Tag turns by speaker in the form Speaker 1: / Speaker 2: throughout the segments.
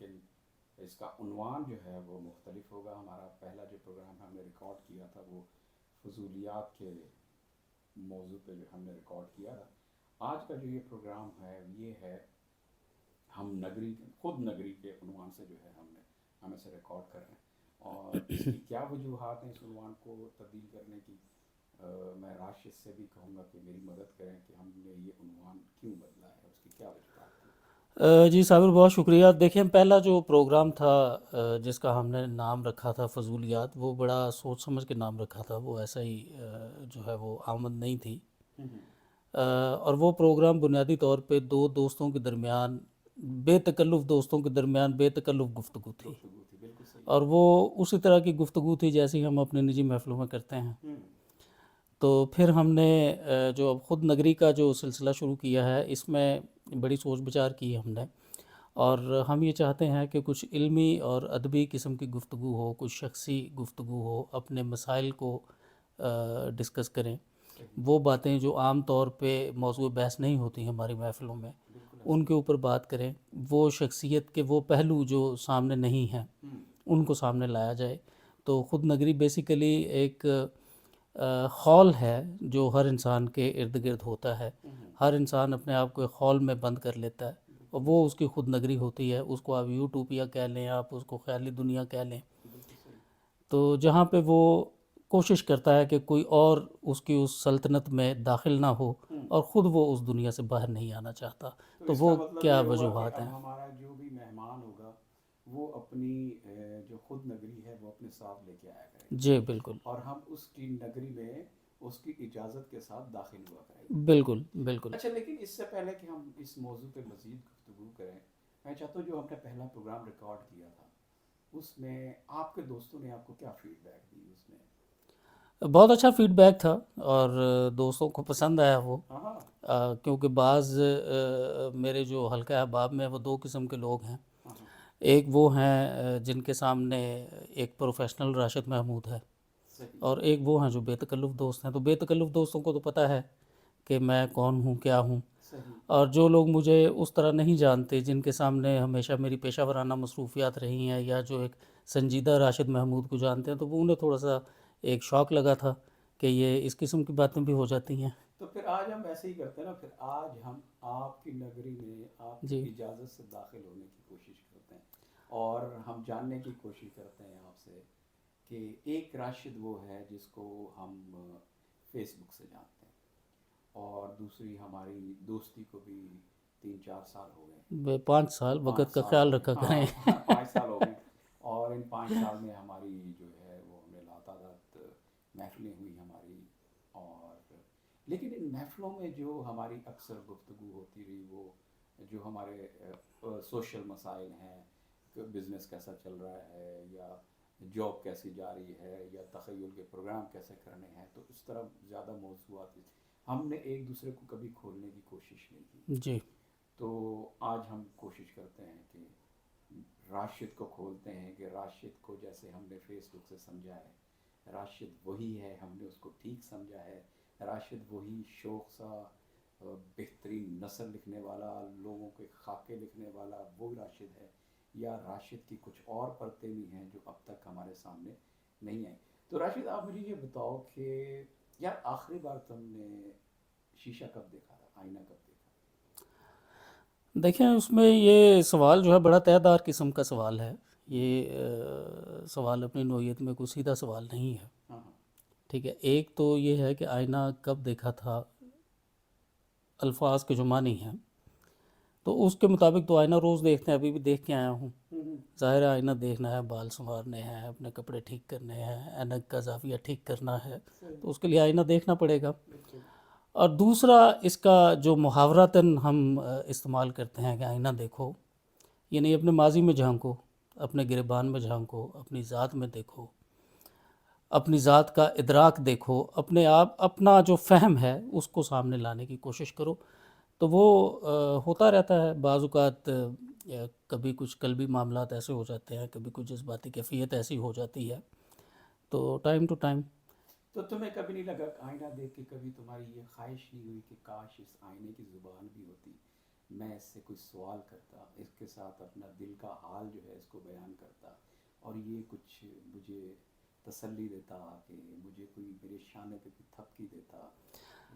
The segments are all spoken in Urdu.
Speaker 1: لیکن اس کا عنوان جو ہے وہ مختلف ہوگا. ہمارا پہلا جو پروگرام ہم نے ریکارڈ کیا تھا وہ فضولیات کے موضوع پہ جو ہم نے ریکارڈ کیا تھا. آج کا جو یہ پروگرام ہے یہ ہے ہم نگری خود نگری کے عنوان سے جو ہے ہم اسے ریکارڈ کر رہے ہیں. اور اس کی کیا وجوہات ہیں اس عنوان کو تبدیل کرنے کی. میں راشد سے بھی کہوں گا کہ میری مدد کریں کہ ہم نے یہ عنوان کیوں بدلا ہے, اس کی کیا وجوہات تھی.
Speaker 2: جی صابر بہت شکریہ. دیکھیں پہلا جو پروگرام تھا جس کا ہم نے نام رکھا تھا فضولیات, وہ بڑا سوچ سمجھ کے نام رکھا تھا, وہ ایسا ہی جو ہے وہ آمد نہیں تھی. اور وہ پروگرام بنیادی طور پہ دو دوستوں کے درمیان, بے تکلف دوستوں کے درمیان بے تکلف گفتگو تھی.
Speaker 1: گفتگو تھی, بالکل صحیح.
Speaker 2: اور وہ اسی طرح کی گفتگو تھی جیسی ہم اپنے نجی محفلوں میں کرتے ہیں. تو پھر ہم نے جو اب خود نگری کا جو سلسلہ شروع کیا ہے اس میں بڑی سوچ بچار کی ہم نے, اور ہم یہ چاہتے ہیں کہ کچھ علمی اور ادبی قسم کی گفتگو ہو, کچھ شخصی گفتگو ہو, اپنے مسائل کو ڈسکس کریں. وہ باتیں جو عام طور پہ موضوع بحث نہیں ہوتی ہماری محفلوں میں, ان کے اوپر بات کریں. وہ شخصیت کے وہ پہلو جو سامنے نہیں ہیں ان کو سامنے لایا جائے. تو خود نگری بیسیکلی ایک خول ہے جو ہر انسان کے ارد گرد ہوتا ہے. ہر انسان اپنے آپ کو ایک خول میں بند کر لیتا ہے, اور وہ اس کی خود نگری ہوتی ہے. اس کو آپ یوٹوپیا کہہ لیں, آپ اس کو خیالی دنیا کہہ لیں. تو جہاں پہ وہ کوشش کرتا ہے کہ کوئی اور اس کی اس سلطنت میں داخل نہ ہو, اور خود وہ اس دنیا سے باہر نہیں آنا چاہتا. تو
Speaker 1: اس کا
Speaker 2: وہ
Speaker 1: مطلب
Speaker 2: کیا
Speaker 1: یہ ہوا کہ
Speaker 2: وجوہات
Speaker 1: اب
Speaker 2: ہیں.
Speaker 1: ہمارا جو بھی مہمان ہوگا وہ اپنی جو خود نگری ہے وہ اپنے ساتھ لے کے آیا کرے گا,
Speaker 2: جی بالکل
Speaker 1: اور ہم اس کی نگری میں اس کی اجازت کے ساتھ داخل ہوا کریں گے.
Speaker 2: بالکل بالکل.
Speaker 1: اچھا, لیکن اس سے پہلے کہ ہم اس موضوع پہ مزید گفتگو کریں, میں چاہتا ہوں جو ہم نے پہلا پروگرام ریکارڈ کیا تھا اس میں آپ کے دوستوں نے آپ کو کیا فیڈ بیک دی. اس میں
Speaker 2: بہت اچھا فیڈ بیک تھا, اور دوستوں کو پسند آیا وہ.
Speaker 1: ہاں
Speaker 2: کیونکہ بعض میرے جو حلقہ احباب میں وہ دو قسم کے لوگ ہیں. ایک وہ ہیں جن کے سامنے ایک پروفیشنل راشد محمود ہے,
Speaker 1: صحیح
Speaker 2: اور ایک وہ ہیں جو بے تکلف دوست ہیں. تو بے تکلف دوستوں کو تو پتہ ہے کہ میں کون ہوں, کیا ہوں.
Speaker 1: صحیح.
Speaker 2: اور جو لوگ مجھے اس طرح نہیں جانتے, جن کے سامنے ہمیشہ میری پیشہ ورانہ مصروفیات رہی ہیں, یا جو ایک سنجیدہ راشد محمود کو جانتے ہیں, تو وہ انہیں تھوڑا سا ایک شوق لگا تھا کہ یہ اس قسم کی باتیں بھی ہو جاتی ہیں.
Speaker 1: تو پھر آج ہم ایسے ہی کرتے ہیں نا, پھر آج ہم آپ کی نگری میں آپ کی
Speaker 2: جی
Speaker 1: اجازت سے داخل ہونے کی کوشش کرتے ہیں, اور ہم جاننے کی کوشش کرتے ہیں آپ سے کہ ایک راشد وہ ہے جس کو ہم فیس بک سے جانتے ہیں, اور دوسری ہماری دوستی کو بھی 3-4 سال ہو گئے.
Speaker 2: 5 سال, وقت
Speaker 1: 5
Speaker 2: کا
Speaker 1: سال
Speaker 2: خیال
Speaker 1: ہو گئے,
Speaker 2: رکھا کریں.
Speaker 1: ہاں 5 سال ہو گئے. اور ان 5 سال میں ہماری جو ہے وہ ہمیں لاتعداد محفلیں ہوئی ہماری. اور لیکن ان محفلوں میں جو ہماری اکثر گفتگو ہوتی رہی وہ جو ہمارے سوشل مسائل ہیں, کہ بزنس کیسا چل رہا ہے, یا جاب کیسی جا رہی ہے, یا تخیل کے پروگرام کیسے کرنے ہیں, تو اس طرح زیادہ موضوعات ہم نے ایک دوسرے کو کبھی کھولنے کی کوشش نہیں کی.
Speaker 2: جی
Speaker 1: تو آج ہم کوشش کرتے ہیں کہ راشد کو کھولتے ہیں, کہ راشد کو جیسے ہم نے فیس بک سے سمجھا ہے, راشد وہی ہے, ہم نے اس کو ٹھیک سمجھا ہے. راشد وہی شوق سا بہترین نثر لکھنے والا, لوگوں کے خاکے لکھنے والا وہ راشد ہے, یا راشد کی کچھ اور پرتیں بھی ہیں جو اب تک ہمارے سامنے نہیں آئیں. تو راشد آپ مجھے یہ بتاؤ کہ یار آخری بار تم نے شیشہ کب دیکھا تھا, آئینہ کب دیکھا؟
Speaker 2: دیکھیں اس میں یہ سوال جو ہے بڑا تہہ دار قسم کا سوال ہے. یہ سوال اپنی نوعیت میں کوئی سیدھا سوال نہیں ہے.
Speaker 1: ہاں
Speaker 2: ٹھیک ہے, ایک تو یہ ہے کہ آئینہ کب دیکھا تھا, الفاظ کے جو معنی ہیں تو اس کے مطابق تو آئینہ روز دیکھتے ہیں, ابھی بھی دیکھ کے آیا ہوں. ظاہر ہے آئینہ دیکھنا ہے, بال سنوارنے ہیں, اپنے کپڑے ٹھیک کرنے ہیں, اینک کا زاویہ ٹھیک کرنا ہے, تو اس کے لیے آئینہ دیکھنا پڑے گا. اور دوسرا اس کا جو محاورتاً ہم استعمال کرتے ہیں کہ آئینہ دیکھو, یعنی اپنے ماضی میں جھانکو, اپنے گریبان میں جھانکو, اپنی ذات میں دیکھو, اپنی ذات کا ادراک دیکھو, اپنے آپ اپنا جو فہم ہے اس کو سامنے لانے کی کوشش کرو. تو وہ ہوتا رہتا ہے بعض اوقات, کبھی کچھ قلبی معاملات ایسے ہو جاتے ہیں, کبھی کچھ جذباتی کیفیت ایسی ہو جاتی ہے, تو ٹائم ٹو ٹائم.
Speaker 1: تو تمہیں کبھی نہیں لگا آئینہ دیکھ کے کبھی تمہاری یہ خواہش نہیں ہوئی کہ کاش اس آئینے کی زبان بھی ہوتی, میں اس سے کوئی سوال کرتا، اس کے ساتھ اپنا دل کا حال جو ہے اس کو بیان کرتا، اور یہ کچھ مجھے تسلی دیتا کہ مجھے کوئی میرے شانے پہ کوئی تھپکی دیتا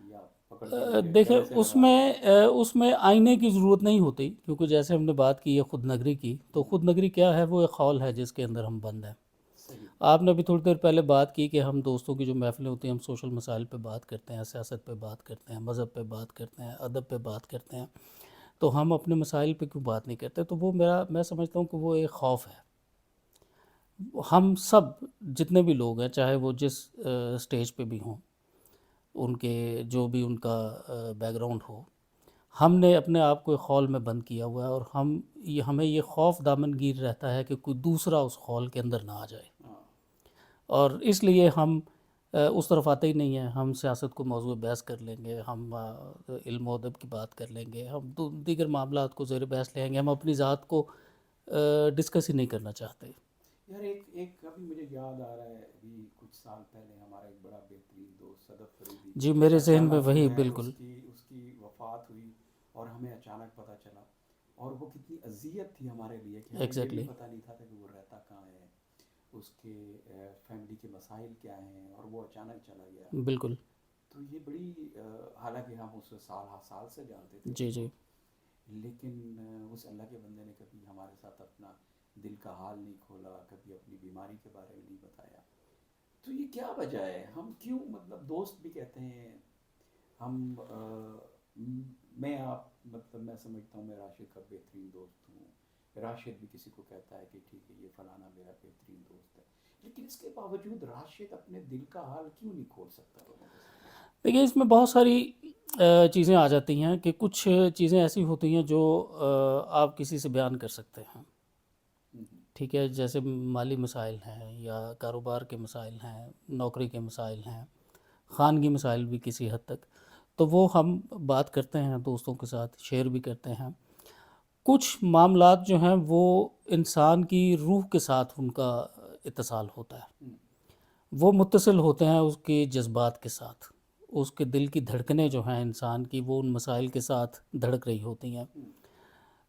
Speaker 1: یا پکڑ کے مجھے
Speaker 2: دیکھیں
Speaker 1: گلے سے
Speaker 2: اس
Speaker 1: لگا
Speaker 2: میں
Speaker 1: لیتا.
Speaker 2: اس میں آئینے کی ضرورت نہیں ہوتی، کیونکہ جیسے ہم نے بات کی ہے خود نگری کی، تو خود نگری کیا ہے؟ وہ ایک خول ہے جس کے اندر ہم بند ہیں.
Speaker 1: صحیح.
Speaker 2: آپ نے ابھی تھوڑی دیر پہلے بات کی کہ ہم دوستوں کی جو محفلیں ہوتی ہیں ہم سوشل مسائل پہ بات کرتے ہیں، سیاست پہ بات کرتے ہیں، مذہب پہ بات کرتے ہیں، ادب پہ بات کرتے ہیں، تو ہم اپنے مسائل پہ کیوں بات نہیں کرتے؟ تو وہ میں سمجھتا ہوں کہ وہ ایک خوف ہے. ہم سب جتنے بھی لوگ ہیں، چاہے وہ جس سٹیج پہ بھی ہوں، ان کے جو بھی ان کا بیک گراؤنڈ ہو، ہم نے اپنے آپ کو ایک خول میں بند کیا ہوا ہے، اور ہمیں یہ خوف دامن گیر رہتا ہے کہ کوئی دوسرا اس خول کے اندر نہ آ جائے،
Speaker 1: ہاں.
Speaker 2: اور اس لیے ہم اس طرف آتے ہی نہیں ہیں. ہم سیاست کو موضوع بحث کر لیں گے، ہم علم و ادب کی بات کر لیں گے، ہم دیگر معاملات کو زیر بحث لیں گے، ہم اپنی ذات کو ڈسکس ہی نہیں کرنا چاہتے.
Speaker 1: یار ایک ابھی مجھے یاد آ رہا ہے، ابھی کچھ سال پہلے ہمارا ایک بڑا بہترین دوست صدف فریدی
Speaker 2: جی میرے ذہن میں
Speaker 1: اچانک جو
Speaker 2: وہی
Speaker 1: ہے
Speaker 2: بالکل.
Speaker 1: اس کی وفات ہوئی، اور ہمیں اچانک پتہ چلا، اور وہ کتنی اذیت تھی ہمارے لیے کہ ہمیں یہ بھی
Speaker 2: ایگزیکٹلی.
Speaker 1: پتہ نہیں تھا کہ وہ رہتا کہاں ہے، اس کے فیملی کے مسائل کیا ہیں، اور وہ اچانک چلا گیا.
Speaker 2: بالکل.
Speaker 1: تو یہ بڑی حالانکہ ہم اسے سال سے جانتے تھے اس
Speaker 2: جی
Speaker 1: کو،
Speaker 2: جی.
Speaker 1: لیکن اس اللہ کے بندے نے کبھی ہمارے ساتھ اپنا دل کا حال نہیں کھولا، کبھی اپنی بیماری کے بارے میں نہیں بتایا. تو یہ کیا وجہ ہے؟ ہم کیوں مطلب دوست بھی کہتے ہیں ہم میں سمجھتا ہوں میں راشد کا بہترین دوست ہوں. راشد بھی کسی کو کہتا ہے کہ ٹھیک ہے یہ فلانا میرا بہترین دوست ہے، لیکن اس کے باوجود راشد اپنے دل کا حال کیوں نہیں کھول سکتا لوگوں کے سامنے؟
Speaker 2: دیکھیے اس میں بہت ساری چیزیں آ جاتی ہیں کہ کچھ چیزیں ایسی ہوتی ہیں جو آپ کسی سے بیان کر سکتے ہیں. ٹھیک ہے، جیسے مالی مسائل ہیں، یا کاروبار کے مسائل ہیں، نوکری کے مسائل ہیں، خانگی مسائل بھی کسی حد تک، تو وہ ہم بات کرتے ہیں دوستوں کے ساتھ، شیئر بھی کرتے ہیں. کچھ معاملات جو ہیں وہ انسان کی روح کے ساتھ ان کا اتصال ہوتا ہے، وہ متصل ہوتے ہیں اس کے جذبات کے ساتھ، اس کے دل کی دھڑکنیں جو ہیں انسان کی وہ ان مسائل کے ساتھ دھڑک رہی ہوتی ہیں.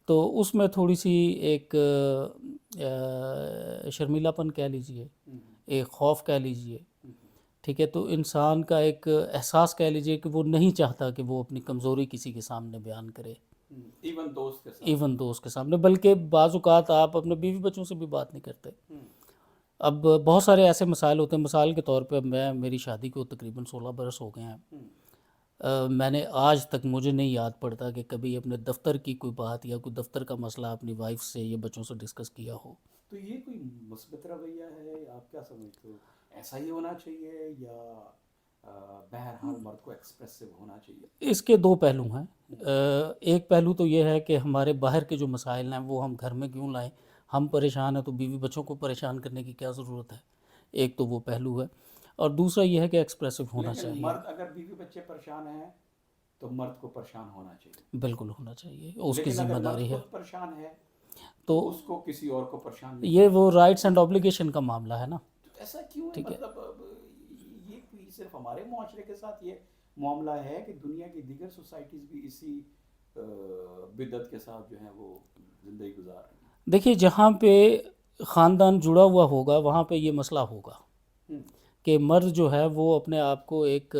Speaker 2: تو اس میں تھوڑی سی ایک شرمیلا پن کہہ لیجئے، ایک خوف کہہ لیجئے، ٹھیک ہے، تو انسان کا ایک احساس کہہ لیجئے کہ وہ نہیں چاہتا کہ وہ اپنی کمزوری کسی کے سامنے بیان کرے،
Speaker 1: ایون دوست کے ساتھ.
Speaker 2: ایون دوست کے سامنے. بلکہ بعض اوقات آپ اپنے بیوی بچوں سے بھی بات نہیں کرتے. اب بہت سارے ایسے مسائل ہوتے ہیں، مثال کے طور پہ میری شادی کو تقریباً 16 برس ہو گئے ہیں. میں نے آج تک مجھے نہیں یاد پڑتا کہ کبھی اپنے دفتر کی کوئی بات یا کوئی دفتر کا مسئلہ اپنی وائف سے یا بچوں سے ڈسکس کیا ہو.
Speaker 1: تو یہ کوئی مثبت رویہ ہے؟ آپ کیا سمجھتے ہو؟ ایسا ہی ہونا چاہیے یا بہرحال مرد کو ایکسپریسو ہونا چاہیے؟
Speaker 2: اس کے دو پہلو ہیں. ایک پہلو تو یہ ہے کہ ہمارے باہر کے جو مسائل ہیں وہ ہم گھر میں کیوں لائیں؟ ہم پریشان ہیں تو بیوی بچوں کو پریشان کرنے کی کیا ضرورت ہے؟ ایک تو وہ پہلو ہے، اور دوسرا یہ ہے کہ ایکسپریسو ہونا
Speaker 1: لیکن
Speaker 2: چاہیے.
Speaker 1: مرد اگر بیوی بچے پریشان ہیں تو مرد کو پریشان ہونا چاہیے.
Speaker 2: بالکل ہونا چاہیے، اس کی
Speaker 1: لیکن اگر
Speaker 2: ذمہ
Speaker 1: مرد
Speaker 2: داری ہے.
Speaker 1: خود پریشان ہے
Speaker 2: تو
Speaker 1: تو اس کو کسی اور کو پریشان نہیں
Speaker 2: یہ
Speaker 1: کرنا
Speaker 2: وہ
Speaker 1: چاہیے.
Speaker 2: رائٹس اینڈ اوبلیگیشن کا معاملہ ہے نا.
Speaker 1: تو ایسا کیوں ہے؟
Speaker 2: ٹھیک ہے،
Speaker 1: مطلب یہ کوئی صرف ہمارے معاشرے کے ساتھ یہ معاملہ ہے کہ دنیا کی دیگر سوسائٹیز بھی اسی بدعت کے ساتھ جو ہیں وہ زندگی گزار رہی ہیں؟
Speaker 2: دیکھیے جہاں پہ خاندان جڑا ہوا ہوگا وہاں پہ یہ مسئلہ ہوگا کہ مرد جو ہے وہ اپنے آپ کو ایک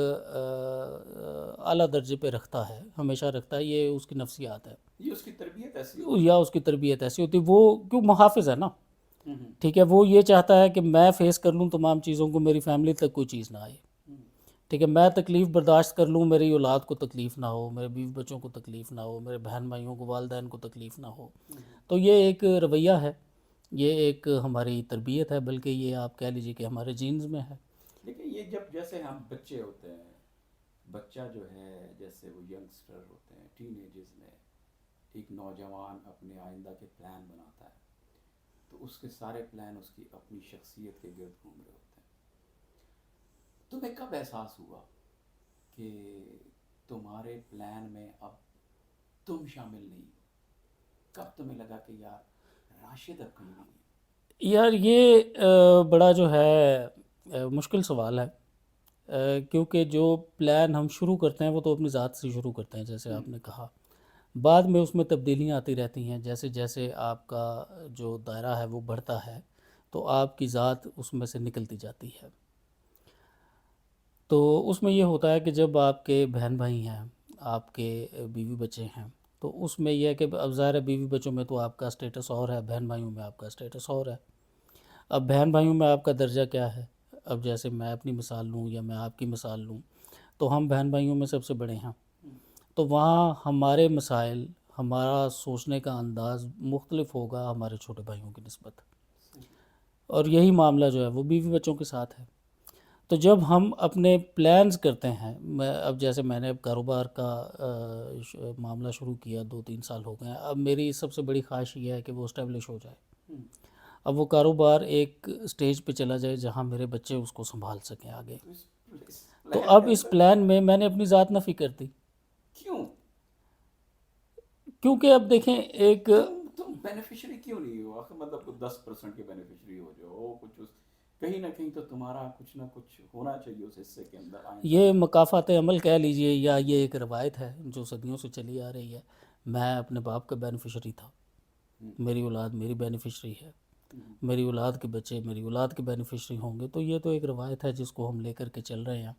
Speaker 2: اعلیٰ درجے پہ رکھتا ہے، ہمیشہ رکھتا ہے، یہ اس کی نفسیات ہے
Speaker 1: یہ اس کی تربیت ایسی ہوتی
Speaker 2: یا اس کی تربیت ایسی ہوتی ہے. وہ کیوں محافظ ہے نا،
Speaker 1: ہے.
Speaker 2: ٹھیک ہے، وہ یہ چاہتا ہے کہ میں فیس کر لوں تمام چیزوں کو، میری فیملی تک کوئی چیز نہ آئے. ٹھیک ہے، میں تکلیف برداشت کر لوں، میری اولاد کو تکلیف نہ ہو، میرے بیوی بچوں کو تکلیف نہ ہو، میرے بہن بھائیوں کو، والدین کو تکلیف نہ ہو. تو یہ ایک رویہ ہے، یہ ایک ہماری تربیت ہے، بلکہ یہ آپ کہہ لیجیے کہ ہمارے جینز میں ہے.
Speaker 1: لیکن یہ جب جیسے ہم بچے ہوتے ہیں، بچہ جو ہے جیسے وہ ینگسٹر ہوتے ہیں، ٹین ایجز میں ایک نوجوان اپنے آئندہ کے پلان بناتا ہے، تو اس کے سارے پلان اس کی اپنی شخصیت کے گرد گھوم رہے ہوتے ہیں. تمہیں کب احساس ہوا کہ تمہارے پلان میں اب تم شامل نہیں ہو؟ کب تمہیں لگا کہ یار راشد اب کہیں نہیں ہے؟
Speaker 2: یار یہ بڑا جو ہے مشکل سوال ہے، کیونکہ جو پلان ہم شروع کرتے ہیں وہ تو اپنی ذات سے شروع کرتے ہیں، جیسے آپ نے کہا. بعد میں اس میں تبدیلیاں آتی رہتی ہیں، جیسے جیسے آپ کا جو دائرہ ہے وہ بڑھتا ہے تو آپ کی ذات اس میں سے نکلتی جاتی ہے۔ تو اس میں یہ ہوتا ہے کہ جب آپ کے بہن بھائی ہیں، آپ کے بیوی بچے ہیں، تو اس میں یہ ہے کہ اب ظاہر ہے بیوی بچوں میں تو آپ کا اسٹیٹس اور ہے، بہن بھائیوں میں آپ کا اسٹیٹس اور ہے۔ اب بہن بھائیوں میں آپ کا درجہ کیا ہے؟ اب جیسے میں اپنی مثال لوں یا میں آپ کی مثال لوں، تو ہم بہن بھائیوں میں سب سے بڑے ہیں، تو وہاں ہمارے مسائل، ہمارا سوچنے کا انداز مختلف ہوگا ہمارے چھوٹے بھائیوں کی نسبت، اور یہی معاملہ جو ہے وہ بیوی بچوں کے ساتھ ہے۔ تو جب ہم اپنے پلانز کرتے ہیں، اب جیسے میں نے اب کاروبار کا معاملہ شروع کیا، 2-3 سال ہو گئے ہیں، اب میری سب سے بڑی خواہش یہ ہے کہ وہ اسٹیبلش ہو جائے، اب وہ کاروبار ایک سٹیج پہ چلا جائے جہاں میرے بچے اس کو سنبھال سکیں آگے۔
Speaker 1: اس
Speaker 2: تو
Speaker 1: پلان
Speaker 2: اب
Speaker 1: کے
Speaker 2: اس
Speaker 1: اندر
Speaker 2: پلان میں میں نے اپنی ذات نفی کر دی،
Speaker 1: کیوں
Speaker 2: کیونکہ اب دیکھیں ایک
Speaker 1: تم بینیفیشری کیوں نہیں ہو؟ آخر مطلب 10% کے بینیفیشری ہو جو کچھ کہیں نہ کہیں تو تمہارا کچھ نہ کچھ ہونا چاہیے اس حصے کے اندر آئندہ
Speaker 2: یہ
Speaker 1: میں۔
Speaker 2: مکافات عمل کہہ لیجئے یا یہ ایک روایت ہے جو صدیوں سے چلی آ رہی ہے۔ میں اپنے باپ کا بینیفیشری تھا، میری اولاد میری بینیفیشری ہے، میری اولاد کے بچے میری اولاد کے بینیفیشری ہوں گے، تو یہ تو ایک روایت ہے جس کو ہم لے کر کے چل رہے ہیں۔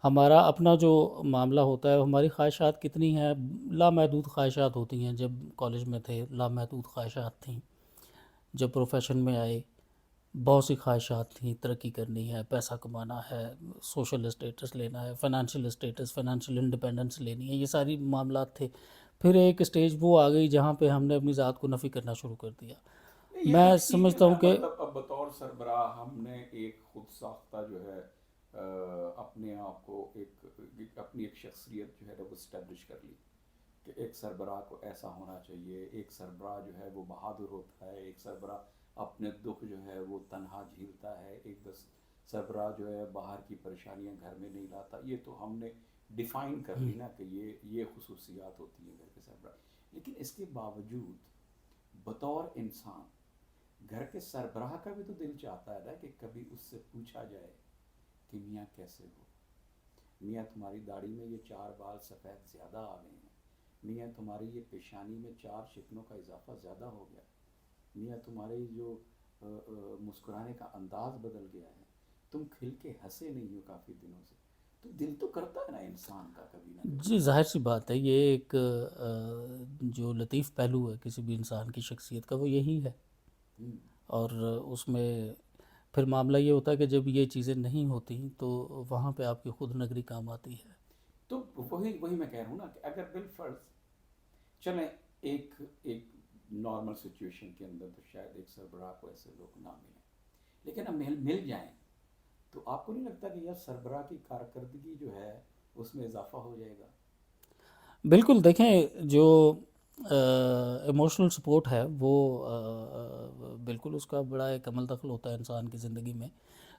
Speaker 2: ہمارا اپنا جو معاملہ ہوتا ہے، ہماری خواہشات کتنی ہیں، لامحدود خواہشات ہوتی ہیں۔ جب کالج میں تھے لامحدود خواہشات تھیں، جب پروفیشن میں آئے بہت سی خواہشات تھیں، ترقی کرنی ہے، پیسہ کمانا ہے، سوشل اسٹیٹس لینا ہے، فائنینشیل اسٹیٹس، فائنینشیل انڈیپینڈنس لینی ہے، یہ ساری معاملات تھے۔ پھر ایک سٹیج وہ آ گئی جہاں پہ ہم نے اپنی ذات کو نفی کرنا شروع کر دیا۔
Speaker 1: یہ تو
Speaker 2: میں
Speaker 1: ٹھیک ہے
Speaker 2: سمجھتا
Speaker 1: نا،
Speaker 2: ہوں کہ
Speaker 1: مطلب اب بطور سربراہ ہم نے ایک خود ساختہ جو ہے اپنے آپ کو اپنی ایک شخصیت جو ہے وہ اسٹیبلش کر لی کہ ایک سربراہ کو ایسا ہونا چاہیے، ایک سربراہ جو ہے وہ بہادر ہوتا ہے، ایک سربراہ اپنے دکھ جو ہے وہ تنہا جھیلتا ہے، ایک سربراہ جو ہے باہر کی پریشانیاں گھر میں نہیں لاتا۔ یہ تو ہم نے ڈیفائن کر لی نا کہ یہ خصوصیات ہوتی ہیں گھر کے سربراہ۔ لیکن اس کے باوجود بطور انسان گھر کے سربراہ کا بھی تو دل چاہتا ہے نا کہ کبھی اس سے پوچھا جائے کہ میاں کیسے ہو، میاں تمہاری داڑھی میں یہ 4 بال سفید زیادہ آ گئے ہیں، میاں تمہاری یہ پیشانی میں 4 شکنوں کا اضافہ زیادہ ہو گیا، میاں تمہارے جو مسکرانے کا انداز بدل گیا ہے، تم کھل کے ہنسے نہیں ہو کافی دنوں سے۔ تو دل تو کرتا ہے نا انسان کا کبھی نہ کبھی۔
Speaker 2: جی ظاہر سی بات ہے، یہ ایک جو لطیف پہلو ہے کسی بھی انسان کی شخصیت کا وہ یہی ہے، اور اس میں پھر معاملہ یہ ہوتا ہے کہ جب یہ چیزیں نہیں ہوتی تو وہاں پہ آپ کی خود نگری کام آتی ہے۔
Speaker 1: تو وہی میں کہہ رہا ہوں نا کہ اگر بالفرض چلیں ایک نارمل سچویشن کے اندر تو شاید ایک سربراہ کو ایسے لوگ نہ ملیں، لیکن اب مل جائیں تو آپ کو نہیں لگتا کہ یار سربراہ کی کارکردگی جو ہے اس میں اضافہ ہو جائے گا؟
Speaker 2: بالکل، دیکھیں جو ایموشنل سپورٹ ہے وہ بالکل اس کا بڑا ایک عمل دخل ہوتا ہے انسان کی زندگی میں۔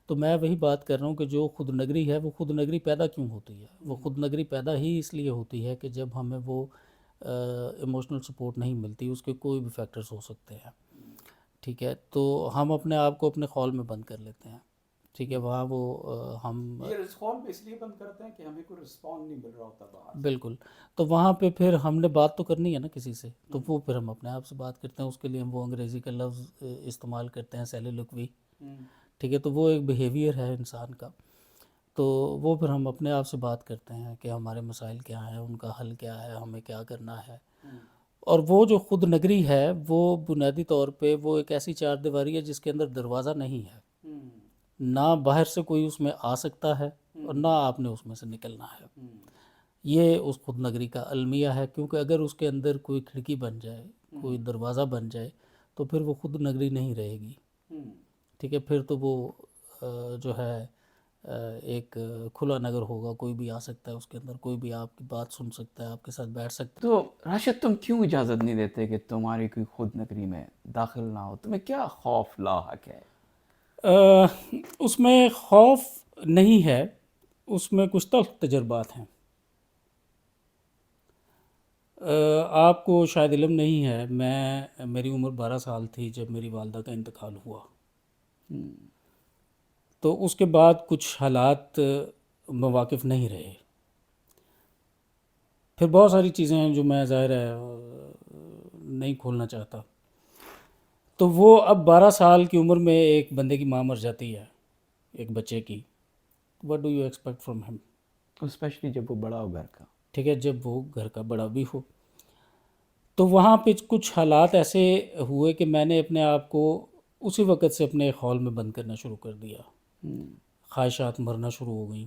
Speaker 2: تو میں وہی بات کر رہا ہوں کہ جو خود نگری ہے وہ خود نگری پیدا کیوں ہوتی ہے؟ وہ خود نگری پیدا ہی اس لیے ہوتی ہے کہ جب ہمیں وہ ایموشنل سپورٹ نہیں ملتی، اس کے کوئی بھی فیکٹرز ہو سکتے ہیں، ٹھیک ہے، تو ہم اپنے آپ کو اپنے خول میں بند کر لیتے ہیں، ٹھیک ہے، وہاں وہ ہم
Speaker 1: یہ رسپون اس لیے بند کرتے ہیں کہ ہمیں کوئی رسپون نہیں مل رہا ہوتا باہر سے۔
Speaker 2: بالکل، تو وہاں پہ پھر ہم نے بات تو کرنی ہے نا کسی سے، تو وہ پھر ہم اپنے آپ سے بات کرتے ہیں، اس کے لیے ہم وہ انگریزی کا لفظ استعمال کرتے ہیں سیلیلوکوی، ٹھیک ہے، تو وہ ایک بیہیویئر ہے انسان کا، تو وہ پھر ہم اپنے آپ سے بات کرتے ہیں کہ ہمارے مسائل کیا ہیں، ان کا حل کیا ہے، ہمیں کیا کرنا ہے۔ اور وہ جو خود نگری ہے وہ بنیادی طور پہ وہ ایک ایسی چار دیواری ہے جس کے اندر دروازہ نہیں ہے، نہ باہر سے کوئی اس میں آ سکتا ہے اور نہ آپ نے اس میں سے نکلنا ہے۔ یہ اس خود نگری کا المیہ ہے، کیونکہ اگر اس کے اندر کوئی کھڑکی بن جائے، کوئی دروازہ بن جائے تو پھر وہ خود نگری نہیں رہے گی، ٹھیک ہے، پھر تو وہ جو ہے ایک کھلا نگر ہوگا، کوئی بھی آ سکتا ہے اس کے اندر، کوئی بھی آپ کی بات سن سکتا ہے، آپ کے ساتھ بیٹھ سکتا
Speaker 1: تو راشد تم کیوں اجازت نہیں دیتے کہ تمہاری کوئی خود نگری میں داخل نہ ہو؟ تمہیں کیا خوف لاحق ہے؟
Speaker 2: ہے۔ اس میں خوف نہیں ہے، اس میں کچھ تلخ تجربات ہیں۔ آپ کو شاید علم نہیں ہے، میری عمر 12 سال تھی جب میری والدہ کا انتقال ہوا، تو اس کے بعد کچھ حالات مواقف نہیں رہے، پھر بہت ساری چیزیں ہیں جو میں ظاہر ہے نہیں کھولنا چاہتا. تو وہ اب 12 سال کی عمر میں ایک بندے کی ماں مر جاتی ہے ایک بچے کی. What do you expect from ہم؟
Speaker 1: اسپیشلی جب وہ بڑا ہو گھر کا.
Speaker 2: ٹھیک ہے، جب وہ گھر کا بڑا بھی ہو. تو وہاں پہ کچھ حالات ایسے ہوئے کہ میں نے اپنے آپ کو اسی وقت سے اپنے خول میں بند کرنا شروع کر دیا. خواہشات مرنا شروع ہو گئیں.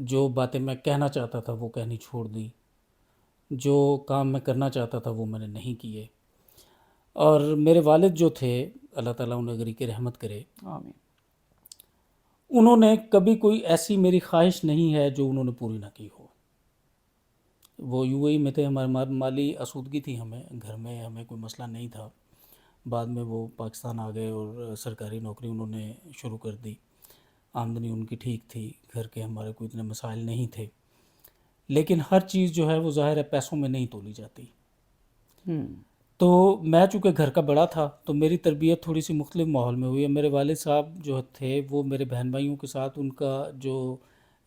Speaker 2: جو باتیں میں کہنا چاہتا تھا وہ کہنی چھوڑ دی. جو کام میں کرنا چاہتا تھا وہ میں نے نہیں کیے. اور میرے والد جو تھے، اللہ تعالیٰ انہیں غریق رحمت کرے،
Speaker 1: آمین.
Speaker 2: انہوں نے کبھی کوئی ایسی میری خواہش نہیں ہے جو انہوں نے پوری نہ کی ہو. وہ یو اے ای میں تھے، ہمارے مالی آسودگی تھی، ہمیں گھر میں ہمیں کوئی مسئلہ نہیں تھا. بعد میں وہ پاکستان آ گئے اور سرکاری نوکری انہوں نے شروع کر دی. آمدنی ان کی ٹھیک تھی، گھر کے ہمارے کوئی اتنے مسائل نہیں تھے. لیکن ہر چیز جو ہے وہ ظاہر ہے پیسوں میں نہیں تولی جاتی. تو میں چونکہ گھر کا بڑا تھا تو میری تربیت تھوڑی سی مختلف ماحول میں ہوئی ہے. میرے والد صاحب جو تھے وہ میرے بہن بھائیوں کے ساتھ ان کا جو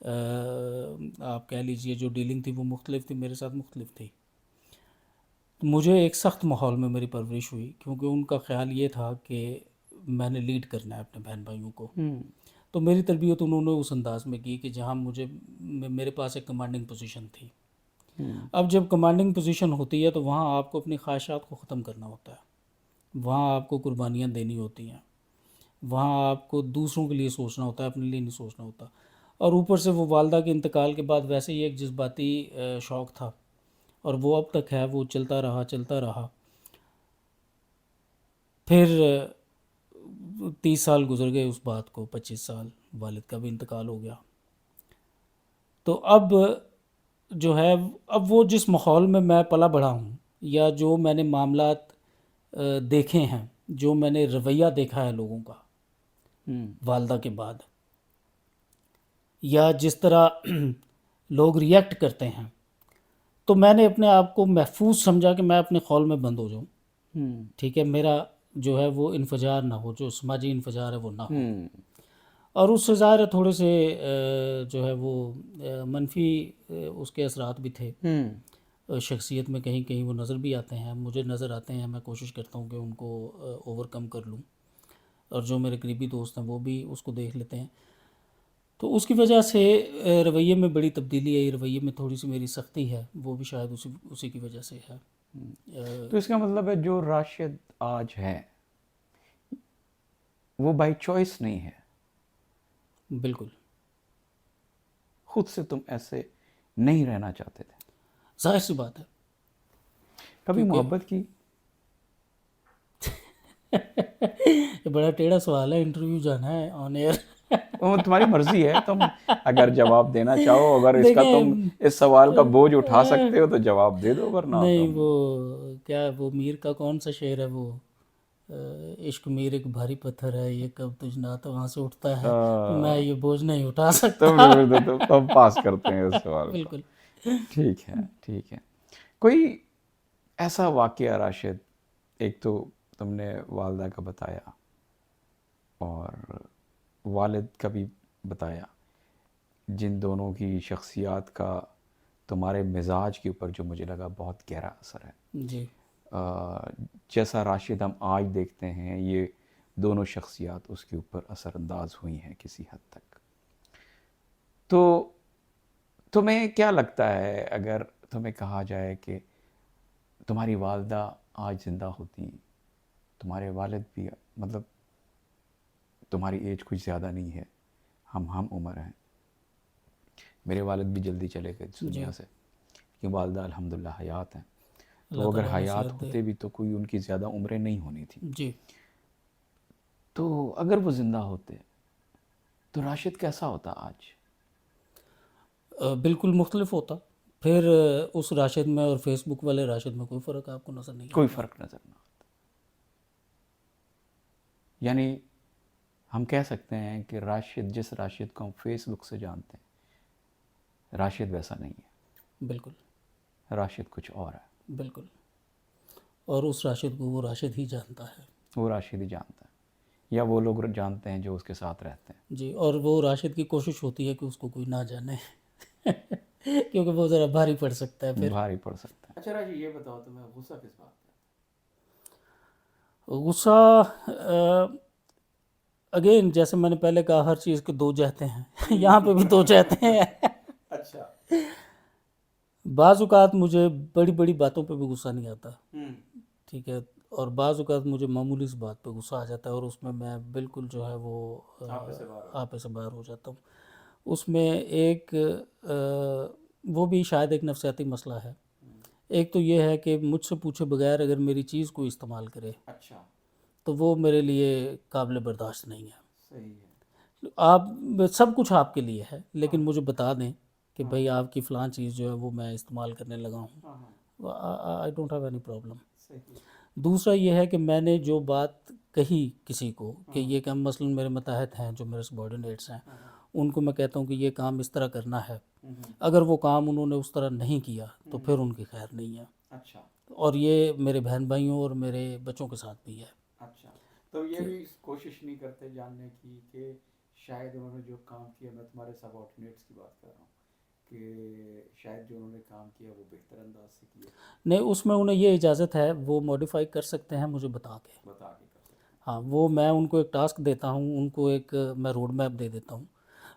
Speaker 2: آپ کہہ لیجئے جو ڈیلنگ تھی وہ مختلف تھی، میرے ساتھ مختلف تھی. مجھے ایک سخت ماحول میں میری پرورش ہوئی کیونکہ ان کا خیال یہ تھا کہ میں نے لیڈ کرنا ہے اپنے بہن بھائیوں کو. تو میری تربیت انہوں نے اس انداز میں کی کہ جہاں میرے پاس ایک کمانڈنگ پوزیشن تھی. اب جب کمانڈنگ پوزیشن ہوتی ہے تو وہاں آپ کو اپنی خواہشات کو ختم کرنا ہوتا ہے. وہاں آپ کو قربانیاں دینی ہوتی ہیں. وہاں آپ کو دوسروں کے لیے سوچنا ہوتا ہے، اپنے لیے نہیں سوچنا ہوتا. اور اوپر سے وہ والدہ کے انتقال کے بعد ویسے ہی ایک جذباتی شوق تھا اور وہ اب تک ہے، وہ چلتا رہا. پھر 30 سال گزر گئے اس بات کو، 25 سال والد کا بھی انتقال ہو گیا. تو اب جو ہے اب وہ جس ماحول میں پلا بڑھا ہوں یا جو میں نے معاملات دیکھے ہیں، جو میں نے رویہ دیکھا ہے لوگوں کا والدہ کے بعد، یا جس طرح لوگ ریئیکٹ کرتے ہیں، تو میں نے اپنے آپ کو محفوظ سمجھا کہ میں اپنے خول میں بند ہو جاؤں. ٹھیک ہے، میرا جو ہے وہ انفجار نہ ہو، جو سماجی انفجار ہے وہ نہ ہو. اور اس سے ظاہر ہے تھوڑے سے جو ہے وہ منفی اس کے اثرات بھی تھے شخصیت میں، کہیں کہیں وہ نظر بھی آتے ہیں، مجھے نظر آتے ہیں. میں کوشش کرتا ہوں کہ ان کو اوور کم کر لوں، اور جو میرے قریبی دوست ہیں وہ بھی اس کو دیکھ لیتے ہیں. تو اس کی وجہ سے رویے میں بڑی تبدیلی آئی. رویے میں تھوڑی سی میری سختی ہے، وہ بھی شاید اسی کی وجہ سے ہے.
Speaker 1: تو اس کا مطلب ہے جو راشد آج ہے وہ بائی چوائس نہیں ہے.
Speaker 2: بالکل.
Speaker 1: خود سے تم ایسے نہیں رہنا چاہتے تھے؟
Speaker 2: ظاہر سی بات ہے.
Speaker 1: کبھی محبت کی؟
Speaker 2: یہ بڑا ٹیڑھا سوال ہے، انٹرویو جانا ہے آن ایئر.
Speaker 1: تمہاری مرضی ہے، تم اگر جواب دینا چاہو، اگر اس کا تم اس سوال کا بوجھ اٹھا سکتے ہو تو جواب دے دو، ورنہ
Speaker 2: نہیں. وہ کیا وہ میر کا کون سا شعر ہے، وہ عشق میر ایک بھاری پتھر ہے، یہ کب تجھ نہ تو وہاں سے اٹھتا ہے، میں یہ بوجھ نہیں اٹھا سکتا.
Speaker 1: تم پاس کرتے ہیں اس سوال کو.
Speaker 2: بالکل.
Speaker 1: ٹھیک ہے. کوئی ایسا واقعہ راشد، ایک تو تم نے والدہ کا بتایا اور والد کا بھی بتایا، جن دونوں کی شخصیات کا تمہارے مزاج کے اوپر جو مجھے لگا بہت گہرا اثر ہے.
Speaker 2: جی.
Speaker 1: جیسا راشد ہم آج دیکھتے ہیں، یہ دونوں شخصیات اس کے اوپر اثر انداز ہوئی ہیں کسی حد تک. تو تمہیں کیا لگتا ہے اگر تمہیں کہا جائے کہ تمہاری والدہ آج زندہ ہوتی، تمہارے والد بھی، مطلب تمہاری ایج کچھ زیادہ نہیں ہے، ہم عمر ہیں، میرے والد بھی جلدی چلے گئے دنیا سے، کہ والدہ الحمدللہ حیات ہیں. تو اگر حیات ہوتے بھی تو کوئی ان کی زیادہ عمریں نہیں ہونی تھی.
Speaker 2: جی.
Speaker 1: تو اگر وہ زندہ ہوتے تو راشد کیسا ہوتا آج؟
Speaker 2: بالکل مختلف ہوتا. پھر اس راشد میں اور فیس بک والے راشد میں کوئی فرق آپ کو نظر نہیں آتا؟
Speaker 1: کوئی فرق نظر نہ آتا. یعنی ہم کہہ سکتے ہیں کہ راشد، جس راشد کو ہم فیس بک سے جانتے ہیں، راشد ویسا نہیں ہے.
Speaker 2: بالکل.
Speaker 1: راشد کچھ اور ہے.
Speaker 2: بالکل. اور اس راشد کو وہ راشد ہی جانتا ہے.
Speaker 1: وہ راشد ہی جانتا ہے، یا وہ لوگ جانتے ہیں جو اس کے ساتھ رہتے ہیں.
Speaker 2: جی. اور وہ راشد کی کوشش ہوتی ہے کہ اس کو کوئی نہ جانے. کیونکہ وہ ذرا بھاری پڑ سکتا ہے پھر.
Speaker 1: بھاری پڑ سکتا ہے. اچھا راجی یہ بتاؤ تمہیں غصہ کس بات کا؟
Speaker 2: غصہ اگین جیسے میں نے پہلے کہا ہر چیز کے دو جہتے ہیں یہاں پہ بھی دو جہتے ہیں.
Speaker 1: اچھا.
Speaker 2: بعض اوقات مجھے بڑی بڑی باتوں پہ بھی غصہ نہیں آتا, ٹھیک ہے, اور بعض اوقات مجھے معمولی سی بات پہ غصہ آ جاتا ہے اور اس میں بالکل جو ہے وہ آپے سے باہر ہو جاتا ہوں. اس میں ایک وہ بھی شاید ایک نفسیاتی مسئلہ ہے. ایک تو یہ ہے کہ مجھ سے پوچھے بغیر اگر میری چیز کو استعمال کرے
Speaker 1: اچھا
Speaker 2: تو وہ میرے لیے قابل برداشت نہیں ہے.
Speaker 1: صحیح ہے.
Speaker 2: آپ سب کچھ آپ کے لیے ہے لیکن مجھے بتا دیں کہ بھئی آپ کی فلاں چیز جو ہے وہ میں استعمال کرنے لگا ہوں, I don't have any problem. دوسرا یہ ہے کہ میں نے جو بات کہی کسی کو کہ یہ کام مثلا میرے متحد ہیں جو میرے سبارڈینیٹس ہیں, ان کو میں کہتا ہوں کہ یہ کام اس طرح کرنا ہے, اگر وہ کام انہوں نے اس طرح نہیں کیا تو پھر ان کی خیر نہیں ہے.
Speaker 1: اچھا.
Speaker 2: اور یہ میرے بہن بھائیوں اور میرے بچوں کے ساتھ بھی ہے.
Speaker 1: اچھا. تو یہ بھی کوشش نہیں کرتے جاننے کی کہ شاید انہوں نے جو کام کیا, میں تمہارے سب آرڈینیٹس کی بات کر رہا ہوں, کہ شاید جو انہوں نے کام کیا وہ بہتر انداز سے کیا.
Speaker 2: نہیں, اس میں انہیں یہ اجازت ہے, وہ موڈیفائی کر سکتے ہیں مجھے بتا کے
Speaker 1: کر سکتے ہیں.
Speaker 2: ہاں, وہ میں ان کو ایک ٹاسک دیتا ہوں, ان کو ایک میں روڈ میپ دے دیتا ہوں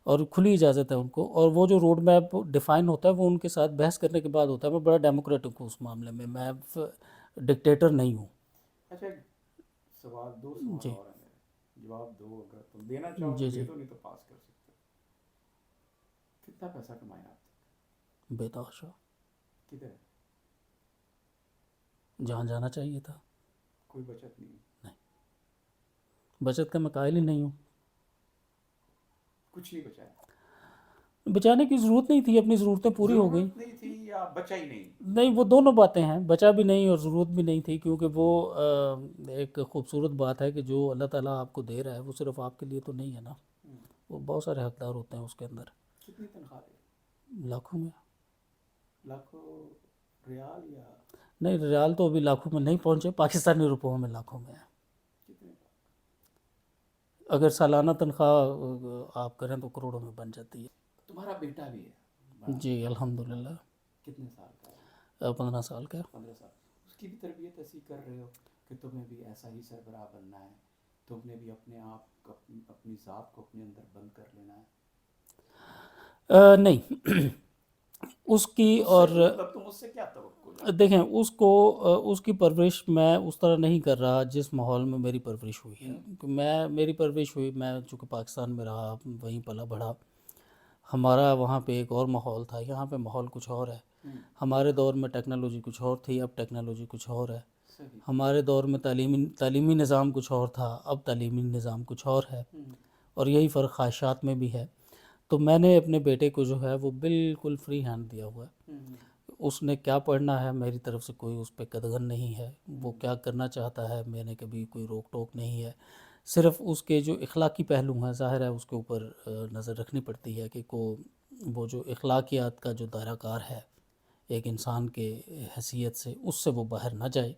Speaker 2: اور کھلی اجازت ہے ان کو, اور وہ جو روڈ میپ ڈیفائن ہوتا ہے وہ ان کے ساتھ بحث کرنے کے بعد ہوتا ہے. میں بڑا ڈیموکریٹک ہوں اس معاملے میں ڈکٹیٹر نہیں ہوں.
Speaker 1: اچھا سوال, دو سوال
Speaker 2: جی
Speaker 1: اور ہیں میرے, جواب دو اگر تم دینا چاہو
Speaker 2: جی
Speaker 1: دے
Speaker 2: جی
Speaker 1: دو, نہیں تو پاس کر سکتے. کتنا پیسہ کمایا آپ تک؟
Speaker 2: بے تحاشا.
Speaker 1: کدھر؟
Speaker 2: جہاں جانا چاہیے تھا.
Speaker 1: کوئی بچت نہیں؟
Speaker 2: نہیں, بچت کا میں قائل ہی نہیں ہوں.
Speaker 1: کچھ نہیں بچایا؟
Speaker 2: بچانے کی ضرورت نہیں تھی, اپنی ضرورتیں پوری ہو گئیں.
Speaker 1: ضرورت نہیں تھی یا بچا ہی نہیں؟
Speaker 2: نہیں, وہ دونوں باتیں ہیں, بچا بھی نہیں اور ضرورت بھی نہیں تھی, کیونکہ وہ ایک خوبصورت بات ہے کہ جو اللہ تعالیٰ آپ کو دے رہا ہے وہ صرف آپ کے لیے تو نہیں ہے نا, وہ بہت سارے حقدار ہوتے ہیں اس کے اندر.
Speaker 1: کتنی تنخواہ ہے؟
Speaker 2: لاکھوں میں.
Speaker 1: لاکھوں ریال یا؟
Speaker 2: نہیں, ریال تو ابھی لاکھوں میں نہیں پہنچے, پاکستانی روپوں میں لاکھوں میں ہے.
Speaker 1: کتنے؟
Speaker 2: اگر سالانہ تنخواہ آپ کریں تو کروڑوں میں بن جاتی ہے.
Speaker 1: تمہارا بیٹا بھی ہے؟
Speaker 2: جی الحمدللہ.
Speaker 1: کتنے سال کا ہے؟
Speaker 2: 15 سال کا.
Speaker 1: 15 سال. اس کی بھی تربیت ایسی کر رہے ہو کہ تمہیں بھی ایسا ہی سربراہ بننا ہے, تم نے بھی اپنے آپ اپنی ذات کو اپنے اندر بند کر لینا ہے؟
Speaker 2: نہیں اس کی, اور
Speaker 1: مطلب تم اس سے کیا توقع؟
Speaker 2: دیکھیں اس کی پرورش میں اس طرح نہیں کر رہا جس ماحول میں میری پرورش ہوئی ہے. میری پرورش ہوئی, میں چونکہ پاکستان میں رہا, وہیں پلا بڑھا, ہمارا وہاں پہ ایک اور ماحول تھا, یہاں پہ ماحول کچھ اور ہے. ہمارے دور میں ٹیکنالوجی کچھ اور تھی, اب ٹیکنالوجی کچھ اور ہے. ہمارے دور میں تعلیمی نظام کچھ اور تھا, اب تعلیمی نظام کچھ اور ہے, اور یہی فرق خواہشات میں بھی ہے. تو میں نے اپنے بیٹے کو جو ہے وہ بالکل فری ہینڈ دیا ہوا ہے. اس نے کیا پڑھنا ہے میری طرف سے کوئی اس پہ قدغن نہیں ہے, وہ کیا کرنا چاہتا ہے میں نے کبھی کوئی روک ٹوک نہیں ہے. صرف اس کے جو اخلاقی پہلو ہیں, ظاہر ہے اس کے اوپر نظر رکھنی پڑتی ہے کہ وہ جو اخلاقیات کا جو دائرہ کار ہے ایک انسان کے حیثیت سے, اس سے وہ باہر نہ جائے,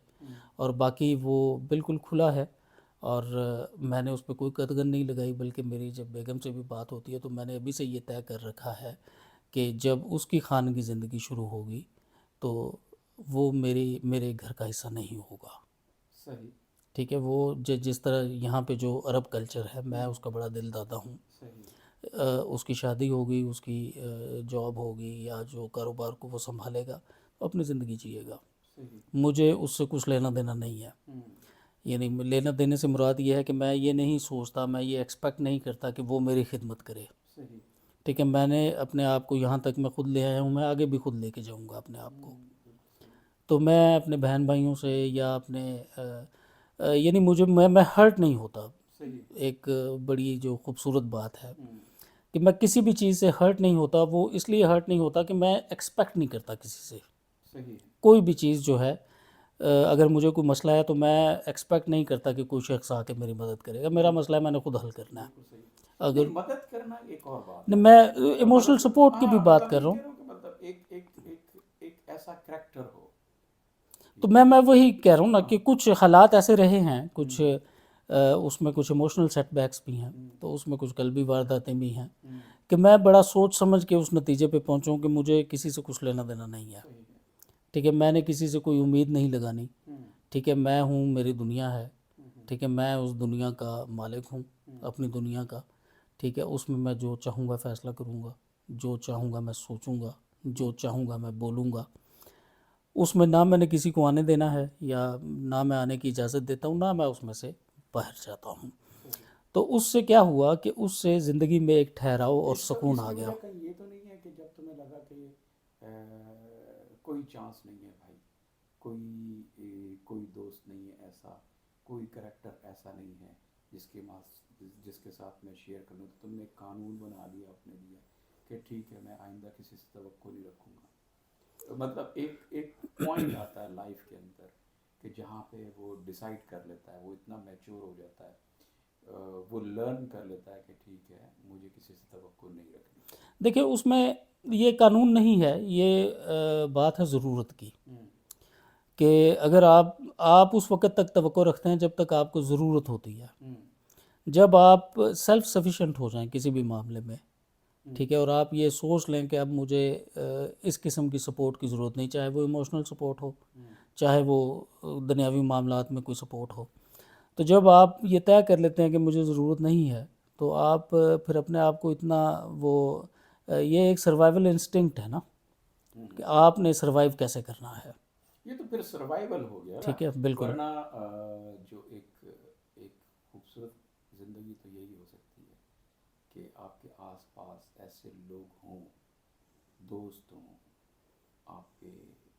Speaker 2: اور باقی وہ بالکل کھلا ہے. اور میں نے اس پہ کوئی قدغن نہیں لگائی, بلکہ میری جب بیگم سے بھی بات ہوتی ہے تو میں نے ابھی سے یہ طے کر رکھا ہے کہ جب اس کی خانگی زندگی شروع ہوگی تو وہ میرے گھر کا حصہ نہیں ہوگا.
Speaker 1: صحیح.
Speaker 2: ٹھیک ہے, وہ جس طرح یہاں پہ جو عرب کلچر ہے, میں اس کا بڑا دل دادا ہوں. اس کی شادی ہوگی, اس کی جاب ہوگی, یا جو کاروبار کو وہ سنبھالے گا, اپنی زندگی جیے گا. مجھے اس سے کچھ لینا دینا نہیں ہے. یعنی لینا دینے سے مراد یہ ہے کہ میں یہ نہیں سوچتا, میں یہ ایکسپیکٹ نہیں کرتا کہ وہ میری خدمت کرے. ٹھیک ہے, میں نے اپنے آپ کو یہاں تک میں خود لے آیا ہوں, میں آگے بھی خود لے کے جاؤں گا اپنے آپ کو. تو میں اپنے بہن بھائیوں سے یا اپنے یعنی میں ہرٹ نہیں ہوتا. ایک بڑی جو خوبصورت بات ہے کہ میں کسی بھی چیز سے ہرٹ نہیں ہوتا. وہ اس لیے ہرٹ نہیں ہوتا کہ میں ایکسپیکٹ نہیں کرتا کسی سے. کوئی بھی چیز جو ہے, اگر مجھے کوئی مسئلہ ہے تو میں ایکسپیکٹ نہیں کرتا کہ کوئی شخص آ کے میری مدد کرے گا. میرا مسئلہ ہے, میں نے خود حل کرنا ہے. اگر
Speaker 1: مدد کرنا ایک اور بات,
Speaker 2: میں ایموشنل سپورٹ کی بھی بات کر رہا ہوں,
Speaker 1: مطلب ایک ایسا کریکٹر ہو.
Speaker 2: تو میں وہی کہہ رہا ہوں نا کہ کچھ حالات ایسے رہے ہیں, کچھ اس میں کچھ ایموشنل سیٹ بیکس بھی ہیں، تو اس میں کچھ قلبی وارداتیں بھی ہیں کہ میں بڑا سوچ سمجھ کے اس نتیجے پہ پہنچوں کہ مجھے کسی سے کچھ لینا دینا نہیں ہے، ٹھیک ہے، میں نے کسی سے کوئی امید نہیں لگانی، ٹھیک ہے، میں ہوں، میری دنیا ہے، ٹھیک ہے، میں اس دنیا کا مالک ہوں، اپنی دنیا کا، ٹھیک ہے، اس میں جو چاہوں گا فیصلہ کروں گا، جو چاہوں گا میں سوچوں گا، جو چاہوں گا میں بولوں گا، اس میں نہ میں نے کسی کو آنے دینا ہے یا نہ میں آنے کی اجازت دیتا ہوں، نہ میں اس میں سے باہر جاتا ہوں۔ تو اس سے کیا ہوا کہ اس سے زندگی میں ایک ٹھہراؤ اور سکون آ گیا۔
Speaker 1: کہیں یہ تو نہیں ہے کہ جب تمہیں لگا کہ کوئی چانس نہیں ہے بھائی، کوئی دوست نہیں ہے ایسا، کوئی کریکٹر ایسا نہیں ہے جس کے ساتھ میں شیئر کر لوں، تو تم نے ایک قانون بنا لیا اپنے لیے کہ ٹھیک ہے میں آئندہ کسی سے توقع نہیں رکھوں گا؟ مطلب ایک پوائنٹ آتا ہے لائف کے اندر کہ جہاں پہ وہ ڈیسائیڈ کر لیتا ہے، وہ اتنا میچور ہو جاتا ہے، وہ لرن کر لیتا ہے کہ ٹھیک ہے مجھے کسی سے توقع نہیں رکھنی۔
Speaker 2: دیکھیں اس میں یہ قانون نہیں ہے، یہ بات ہے ضرورت کی، کہ اگر آپ اس وقت تک توقع رکھتے ہیں جب تک آپ کو ضرورت ہوتی ہے، جب آپ سیلف سفیشینٹ ہو جائیں کسی بھی معاملے میں، ٹھیک ہے، اور آپ یہ سوچ لیں کہ اب مجھے اس قسم کی سپورٹ کی ضرورت نہیں، چاہے وہ ایموشنل سپورٹ ہو، چاہے وہ دنیاوی معاملات میں کوئی سپورٹ ہو، تو جب آپ یہ طے کر لیتے ہیں کہ مجھے ضرورت نہیں ہے، تو آپ پھر اپنے آپ کو اتنا یہ ایک سروائیول انسٹنکٹ ہے نا کہ آپ نے سروائیو کیسے کرنا ہے،
Speaker 1: یہ تو پھر سروائیول ہو گیا نا،
Speaker 2: ٹھیک ہے، بالکل،
Speaker 1: ورنہ جو ایک خوبصورت زندگی تو یہی ہو سکتی ہے کہ آپ کے آس پاس ایسے لوگ ہوں، دوست ہوں، آپ کے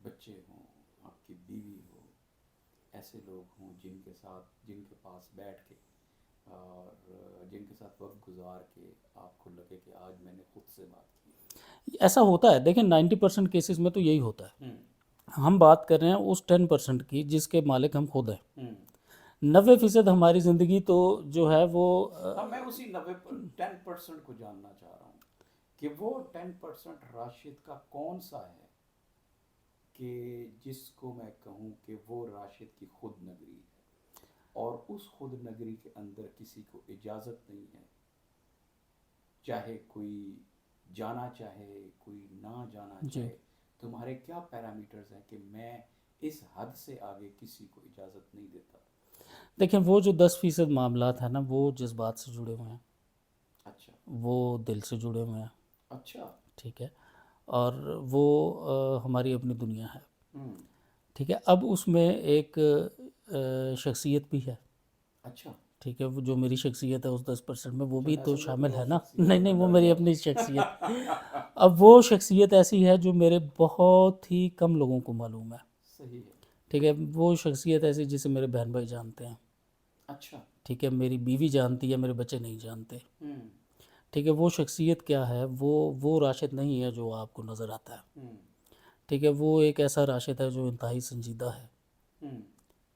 Speaker 1: بچے ہوں، آپ کی بیوی ہو، ایسے لوگ ہوں جن کے پاس بیٹھ کے اور جن کے ساتھ وقت گزار کے آپ کو لگے کہ آج میں نے خود سے بات کی۔
Speaker 2: ایسا ہوتا ہے، دیکھیں 90% کیسز میں تو یہی ہوتا ہے، ہم بات کر رہے ہیں اس 10% کی جس کے مالک ہم خود ہیں، 90% ہماری زندگی تو جو ہے وہ
Speaker 1: میں اسی 10% کو جاننا چاہ رہا ہوں کہ وہ 10% راشد کا کون سا ہے کہ جس کو میں کہوں کہ وہ راشد کی خود نگری ہے، اور اس خود نگری کے اندر کسی کو اجازت نہیں ہے، چاہے کوئی جانا چاہے کوئی نہ جانا چاہے، تمہارے کیا پیرامیٹرز ہیں کہ میں اس حد سے آگے کسی کو اجازت نہیں دیتا؟
Speaker 2: دیکھیں وہ جو 10% معاملات ہیں نا وہ جذبات سے جڑے ہوئے ہیں،
Speaker 1: اچھا،
Speaker 2: وہ دل سے جڑے ہوئے ہیں،
Speaker 1: اچھا،
Speaker 2: ٹھیک ہے، اور وہ ہماری اپنی دنیا ہے، ٹھیک ہے، اب اس میں ایک شخصیت بھی ہے،
Speaker 1: اچھا،
Speaker 2: ٹھیک ہے، وہ جو میری شخصیت ہے اس 10% میں وہ بھی تو شامل ہے نا، نہیں وہ میری اپنی شخصیت، اب وہ شخصیت ایسی ہے جو میرے بہت ہی کم لوگوں کو معلوم ہے،
Speaker 1: صحیح ہے،
Speaker 2: ٹھیک ہے، وہ شخصیت ایسی جسے میرے بہن بھائی جانتے ہیں،
Speaker 1: اچھا،
Speaker 2: ٹھیک ہے، میری بیوی جانتی ہے، میرے بچے نہیں جانتے، ٹھیک ہے، وہ شخصیت کیا ہے، وہ راشد نہیں ہے جو آپ کو نظر آتا ہے، ٹھیک ہے، وہ ایک ایسا راشد ہے جو انتہائی سنجیدہ ہے،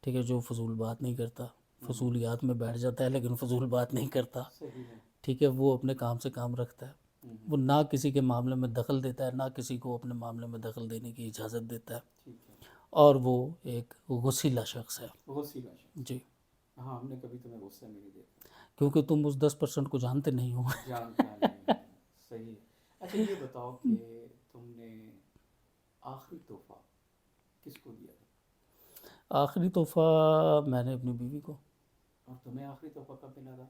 Speaker 2: ٹھیک ہے، جو فضول بات نہیں کرتا، فضولیات میں بیٹھ جاتا ہے لیکن فضول بات نہیں کرتا، ٹھیک ہے، وہ اپنے کام سے کام رکھتا ہے، وہ نہ کسی کے معاملے میں دخل دیتا ہے، نہ کسی کو اپنے معاملے میں دخل دینے کی اجازت دیتا ہے، اور وہ ایک غصیلا شخص ہے،
Speaker 1: غصیلا شخص،
Speaker 2: جی،
Speaker 1: ہاں ہم نے کبھی تمہیں غصے میں نہیں دیکھا،
Speaker 2: کیونکہ تم اس 10% کو جانتے نہیں ہو۔
Speaker 1: جانتا نہیں ہے، صحیح ہے۔ اچھا یہ بتاؤ کہ تم نے آخری تحفہ کس کو دیا تھا؟
Speaker 2: آخری تحفہ میں نے اپنی بیوی کو۔
Speaker 1: اور تمہیں آخری تحفہ کب ملا تھا؟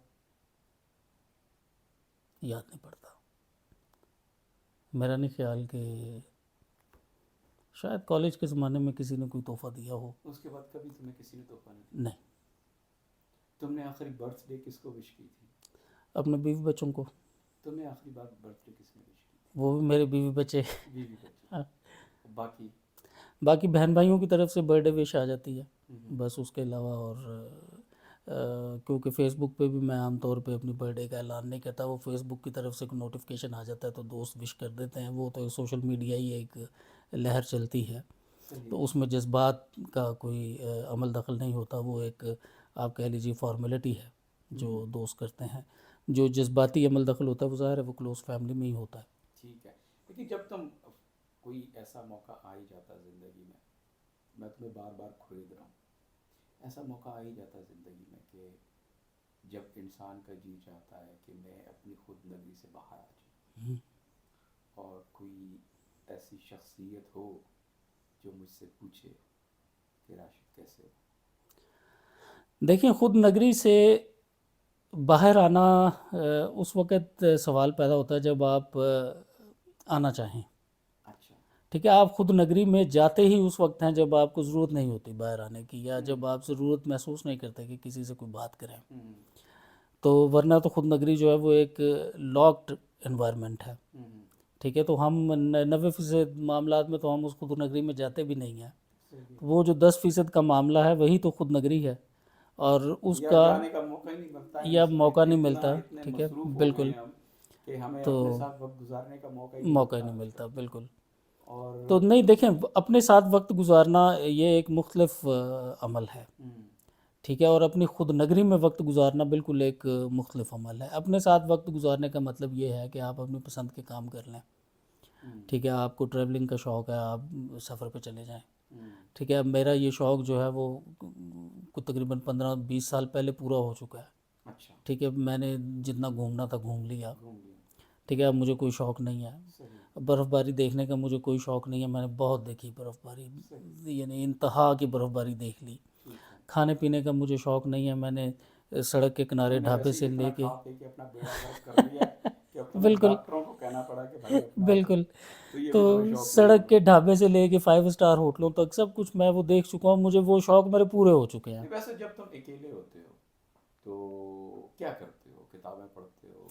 Speaker 2: یاد نہیں پڑتا، میرا نہیں خیال کہ شاید کالج کے زمانے میں کسی نے کوئی تحفہ دیا ہو،
Speaker 1: اس کے بعد کبھی تمہیں کسی نے تحفہ نہیں دیا؟
Speaker 2: نہیں،
Speaker 1: تم نے آخری برتھ ڈے کس کو وش کی تھی؟
Speaker 2: اپنے بیوی بچوں کو،
Speaker 1: تمہیں آخری بار برتھ ڈے کس نے وش کی تھی؟
Speaker 2: وہ بھی میرے بیوی بچے،
Speaker 1: بیوی بچے، باقی
Speaker 2: باقی بہن بھائیوں کی طرف سے برتھ ڈے وش آ جاتی ہے، بس اس کے علاوہ، اور کیونکہ فیس بک پہ بھی میں عام طور پہ اپنی برتھ ڈے کا اعلان نہیں کرتا، وہ فیس بک کی طرف سے نوٹیفیکیشن آ جاتا ہے تو دوست وش کر دیتے ہیں، وہ تو سوشل میڈیا ہی ایک لہر چلتی ہے، تو اس میں جذبات کا کوئی عمل دخل نہیں ہوتا، وہ ایک آپ کہہ لیجیے فارمیلٹی ہے جو دوست کرتے ہیں، جو جذباتی عمل دخل ہوتا ہے وہ ظاہر ہے وہ کلوز فیملی میں ہی ہوتا ہے۔
Speaker 1: ٹھیک ہے، لیکن جب تم کوئی ایسا موقع آ ہی جاتا زندگی میں تمہیں بار بار کھرید رہا ہوں، ایسا موقع آ ہی جاتا زندگی میں کہ جب انسان کا جی چاہتا ہے کہ میں اپنی خود نگری سے باہر آ جاؤں اور کوئی ایسی شخصیت ہو جو مجھ سے پوچھے کہ راشد کیسے ہو.
Speaker 2: دیکھیں خود نگری سے باہر آنا اس وقت سوال پیدا ہوتا ہے جب آپ آنا چاہیں.
Speaker 1: اچھا.
Speaker 2: ٹھیک ہے، آپ خود نگری میں جاتے ہی اس وقت ہیں جب آپ کو ضرورت نہیں ہوتی باہر آنے کی، یا جب آپ ضرورت محسوس نہیں کرتے کہ کسی سے کوئی بات کریں. تو ورنہ تو خود نگری جو ہے وہ ایک لاکڈ انوائرمنٹ ہے. ٹھیک ہے، تو ہم 90% معاملات میں تو ہم اس خود نگری میں جاتے بھی نہیں ہیں. وہ جو 10% کا معاملہ ہے وہی تو خود نگری ہے، اور اس
Speaker 1: یا
Speaker 2: کا
Speaker 1: جانے کا موقع ہی نہیں ملتا ہے،
Speaker 2: یا موقع نہیں
Speaker 1: اتنا
Speaker 2: ملتا.
Speaker 1: اتنے
Speaker 2: ٹھیک ہے،
Speaker 1: مصروف ہو گئے
Speaker 2: بالکل،
Speaker 1: ہیں ہم کہ ہمیں
Speaker 2: تو
Speaker 1: اپنے ساتھ وقت گزارنے کا موقع ہی نہیں
Speaker 2: موقع ہی
Speaker 1: ملتا.
Speaker 2: نہیں ملتا. بالکل.
Speaker 1: اور
Speaker 2: تو نہیں، دیکھیں اپنے ساتھ وقت گزارنا یہ ایک مختلف عمل ہے. ٹھیک ہے، اور اپنی خود نگری میں وقت گزارنا بالکل ایک مختلف عمل ہے. اپنے ساتھ وقت گزارنے کا مطلب یہ ہے کہ آپ اپنی پسند کے کام کر لیں. ٹھیک ہے، آپ کو ٹریولنگ کا شوق ہے، آپ سفر پہ چلے جائیں. ٹھیک ہے، میرا یہ شوق جو ہے وہ تقریباً 15-20 سال پہلے پورا ہو چکا ہے.
Speaker 1: اچھا.
Speaker 2: ٹھیک ہے، میں نے جتنا گھومنا تھا گھوم لیا. ٹھیک ہے، اب مجھے کوئی شوق نہیں ہے برف باری دیکھنے کا. مجھے کوئی شوق نہیں ہے، میں نے بہت دیکھی برف باری، یعنی انتہا کی برف باری دیکھ لی. کھانے پینے کا مجھے شوق نہیں ہے، میں نے سڑک کے کنارے ڈھابے سے لے کے
Speaker 1: اپنا بیڑا غرق کر لیا کہ اب تمہیں
Speaker 2: بالکل
Speaker 1: ڈاکٹروں کو کہنا پڑا کہ بھائی اپنا
Speaker 2: بالکل.
Speaker 1: تو یہ
Speaker 2: تو
Speaker 1: بھی تمہیں شوق نہیں
Speaker 2: سڑک
Speaker 1: ہوگا.
Speaker 2: کے ڈھابے سے لے کے 5 اسٹار ہوٹلوں تک سب کچھ میں وہ دیکھ چکا ہوں. مجھے وہ شوق میرے پورے ہو چکے ہیں.
Speaker 1: ویسے جب تم اکیلے ہوتے ہو تو کیا کرتے ہو؟ کتابیں پڑھتے ہو؟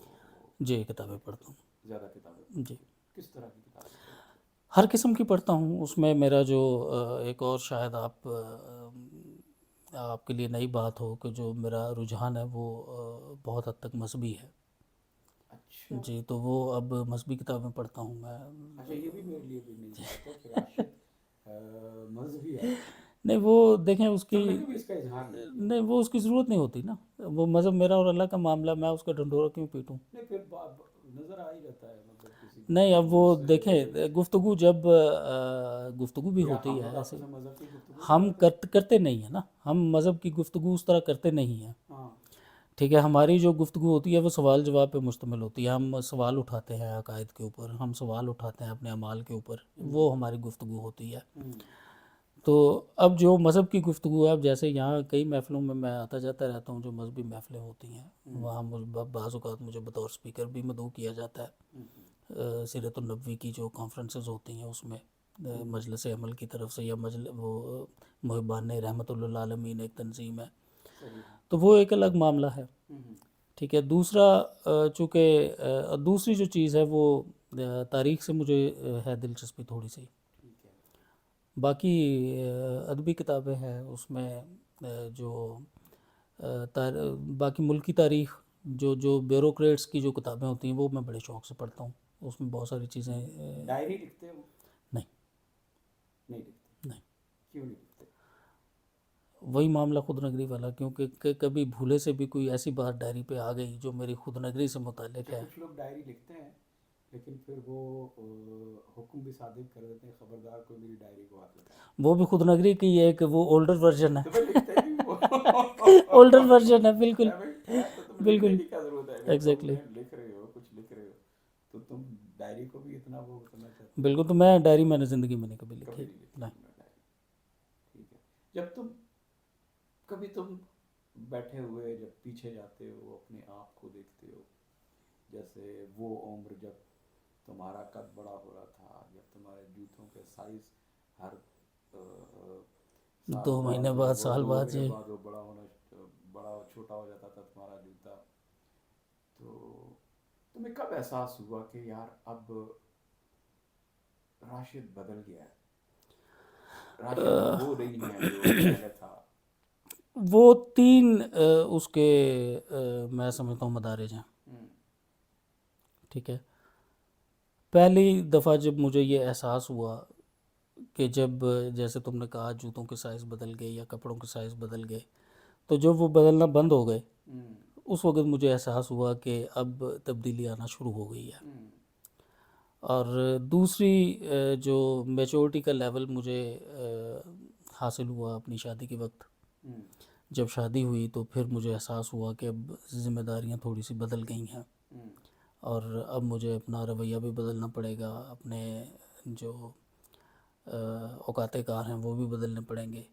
Speaker 2: جی، کتابیں پڑھتا ہوں.
Speaker 1: زیادہ کتابیں
Speaker 2: جی،
Speaker 1: پڑھتے ہو؟ کس طرح کی کتابیں پڑھتے ہو؟
Speaker 2: ہر قسم کی پڑھتا ہوں. اس میں میرا جو ایک اور شاید آپ کے لیے نئی بات ہو کہ جو میرا رجحان ہے وہ بہت حد تک مذہبی ہے.
Speaker 1: اچھا.
Speaker 2: جی، تو وہ اب مذہبی کتابیں پڑھتا ہوں میں.
Speaker 1: اچھا، یہ بھی میرے لیے بھی نئی بات ہے کہ راشد مذہبی ہے.
Speaker 2: نہیں، وہ دیکھیں اس کی
Speaker 1: تم نے کبھی اس کا اظہار نہیں کیا؟
Speaker 2: نہیں، وہ اس کی ضرورت نہیں ہوتی نا. وہ مذہب میرا اور اللہ کا معاملہ، میں اس کا ڈھنڈورا کیوں پیٹوں؟
Speaker 1: نہیں، پھر نظر آ ہی رہتا ہے مطلب کسی
Speaker 2: نہیں، اب وہ
Speaker 1: گفتگو سے
Speaker 2: دیکھیں گفتگو جب گفتگو بھی
Speaker 1: یا
Speaker 2: ہوتی
Speaker 1: ہم
Speaker 2: ہے
Speaker 1: لوگ
Speaker 2: ایسے.
Speaker 1: آپس میں مذہب کی گفتگو بھی
Speaker 2: ہم
Speaker 1: کرتے ہیں.
Speaker 2: کرتے نہیں ہیں نا، ہم مذہب کی گفتگو اس طرح کرتے نہیں ہیں.
Speaker 1: ہاں.
Speaker 2: ٹھیک ہے، ہماری جو گفتگو ہوتی ہے وہ سوال جواب پہ مشتمل ہوتی ہے. ہم سوال اٹھاتے ہیں عقائد کے اوپر، ہم سوال اٹھاتے ہیں اپنے اعمال کے اوپر، وہ ہماری گفتگو ہوتی ہے. تو اب جو مذہب کی گفتگو ہے، اب جیسے یہاں کئی محفلوں میں میں آتا جاتا رہتا ہوں جو مذہبی محفلیں ہوتی ہیں، وہاں بعض اوقات مجھے بطور سپیکر بھی مدعو کیا جاتا ہے. سیرت النبوی کی جو کانفرنسز ہوتی ہیں اس میں مجلس عمل کی طرف سے، یا وہ محبان رحمت اللہ عالمین ایک تنظیم ہے، تو وہ ایک الگ معاملہ ہے. ٹھیک ہے. دوسرا چونکہ دوسری جو چیز ہے وہ تاریخ سے مجھے ہے دلچسپی تھوڑی سی. باقی ادبی کتابیں ہیں اس میں جو باقی ملکی تاریخ جو بیوروکریٹس کی جو کتابیں ہوتی ہیں وہ میں بڑے شوق سے پڑھتا ہوں. اس میں بہت ساری چیزیں.
Speaker 1: ڈائری لکھتے ہو؟
Speaker 2: نہیں
Speaker 1: لکھتے.
Speaker 2: نہیں،
Speaker 1: کیوں نہیں لکھتے؟
Speaker 2: وہی معاملہ خود نگری والا، کیونکہ کبھی بھولے سے بھی کوئی ایسی بات ڈائری پہ آ گئی جو میری خود نگری سے متعلق ہے.
Speaker 1: کچھ لوگ ڈائری لکھتے ہیں لیکن پھر وہ حکم بھی صادر کر دیتے ہیں خبردار کوئی میری ڈائری کو ہاتھ لگائے.
Speaker 2: وہ بھی خود نگری کی ایک وہ اولڈر ورژن ہے.
Speaker 1: تو پھر لکھتے نہیں وہ.
Speaker 2: اولڈر ورژن ہے، بالکل
Speaker 1: تو تم لکھنے
Speaker 2: بالکل
Speaker 1: کی کیا ضرورت ہے؟ اگر تم
Speaker 2: ایگزیکٹلی.
Speaker 1: لکھ رہے ہو، کچھ لکھ رہے ہو تو تم ڈائری کو بھی اتنا وہ کرنا چاہتے ہو؟
Speaker 2: بالکل. تو میں ڈائری میں نے زندگی میں نہیں کبھی لکھی.
Speaker 1: کبھی نہیں لکھی
Speaker 2: نہیں.
Speaker 1: تم نے ڈائری. ٹھیک ہے. جب کبھی تم بیٹھے ہوئے جب پیچھے جاتے ہو، اپنے آپ کو دیکھتے ہو، جیسے وہ عمر جب تمہارا قد بڑا ہو رہا تھا، جب تمہارے جوتوں کے سائز ہر
Speaker 2: 2 مہینے بعد، سال بعد.
Speaker 1: 2 مہینے بعد وہ بڑا چھوٹا ہو جاتا تھا تمہارا جوتا، تو تمہیں کب احساس ہوا کہ یار اب راشد بدل گیا ہے، راشد وہ نہیں ہے جو پہلے تھا؟
Speaker 2: وہ 3 اس کے میں سمجھتا ہوں مدارج ہیں. ٹھیک ہے. پہلی دفعہ جب مجھے یہ احساس ہوا کہ جب جیسے تم نے کہا جوتوں کے سائز بدل گئے یا کپڑوں کے سائز بدل گئے، تو جب وہ بدلنا بند ہو گئے اس وقت مجھے احساس ہوا کہ اب تبدیلی آنا شروع ہو گئی ہے. اور دوسری جو میچورٹی کا لیول مجھے حاصل ہوا اپنی شادی کے وقت، جب شادی ہوئی تو پھر مجھے احساس ہوا کہ اب ذمہ داریاں تھوڑی سی بدل گئی ہیں، اور اب مجھے اپنا رویہ بھی بدلنا پڑے گا، اپنے جو اوقات کار ہیں وہ بھی بدلنے پڑیں گے،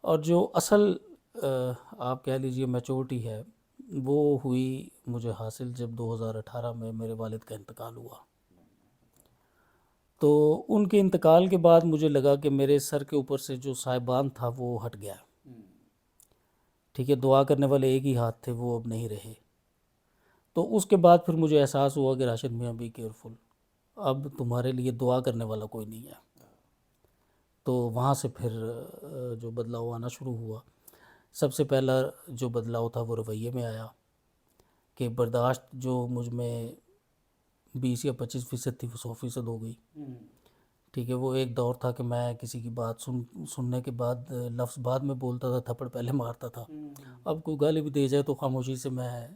Speaker 2: اور جو اصل آپ کہہ لیجئے میچورٹی ہے وہ ہوئی مجھے حاصل جب 2018 میں میرے والد کا انتقال ہوا۔ تو ان کے انتقال کے بعد مجھے لگا کہ میرے سر کے اوپر سے جو سائبان تھا وہ ہٹ گیا، ٹھیک ہے، دعا کرنے والے ایک ہی ہاتھ تھے وہ اب نہیں رہے۔ تو اس کے بعد پھر مجھے احساس ہوا کہ راشد میاں بی کیئرفل، اب تمہارے لیے دعا کرنے والا کوئی نہیں ہے۔ تو وہاں سے پھر جو بدلاؤ آنا شروع ہوا، سب سے پہلا جو بدلاؤ تھا وہ رویے میں آیا کہ برداشت جو مجھ میں 20 یا 25% تھی وہ 100% ہو گئی، ٹھیک ہے۔ وہ ایک دور تھا کہ میں کسی کی بات سننے کے بعد لفظ بعد میں بولتا تھا، تھپڑ پہلے مارتا تھا، اب کوئی گالی بھی دے جائے تو خاموشی سے میں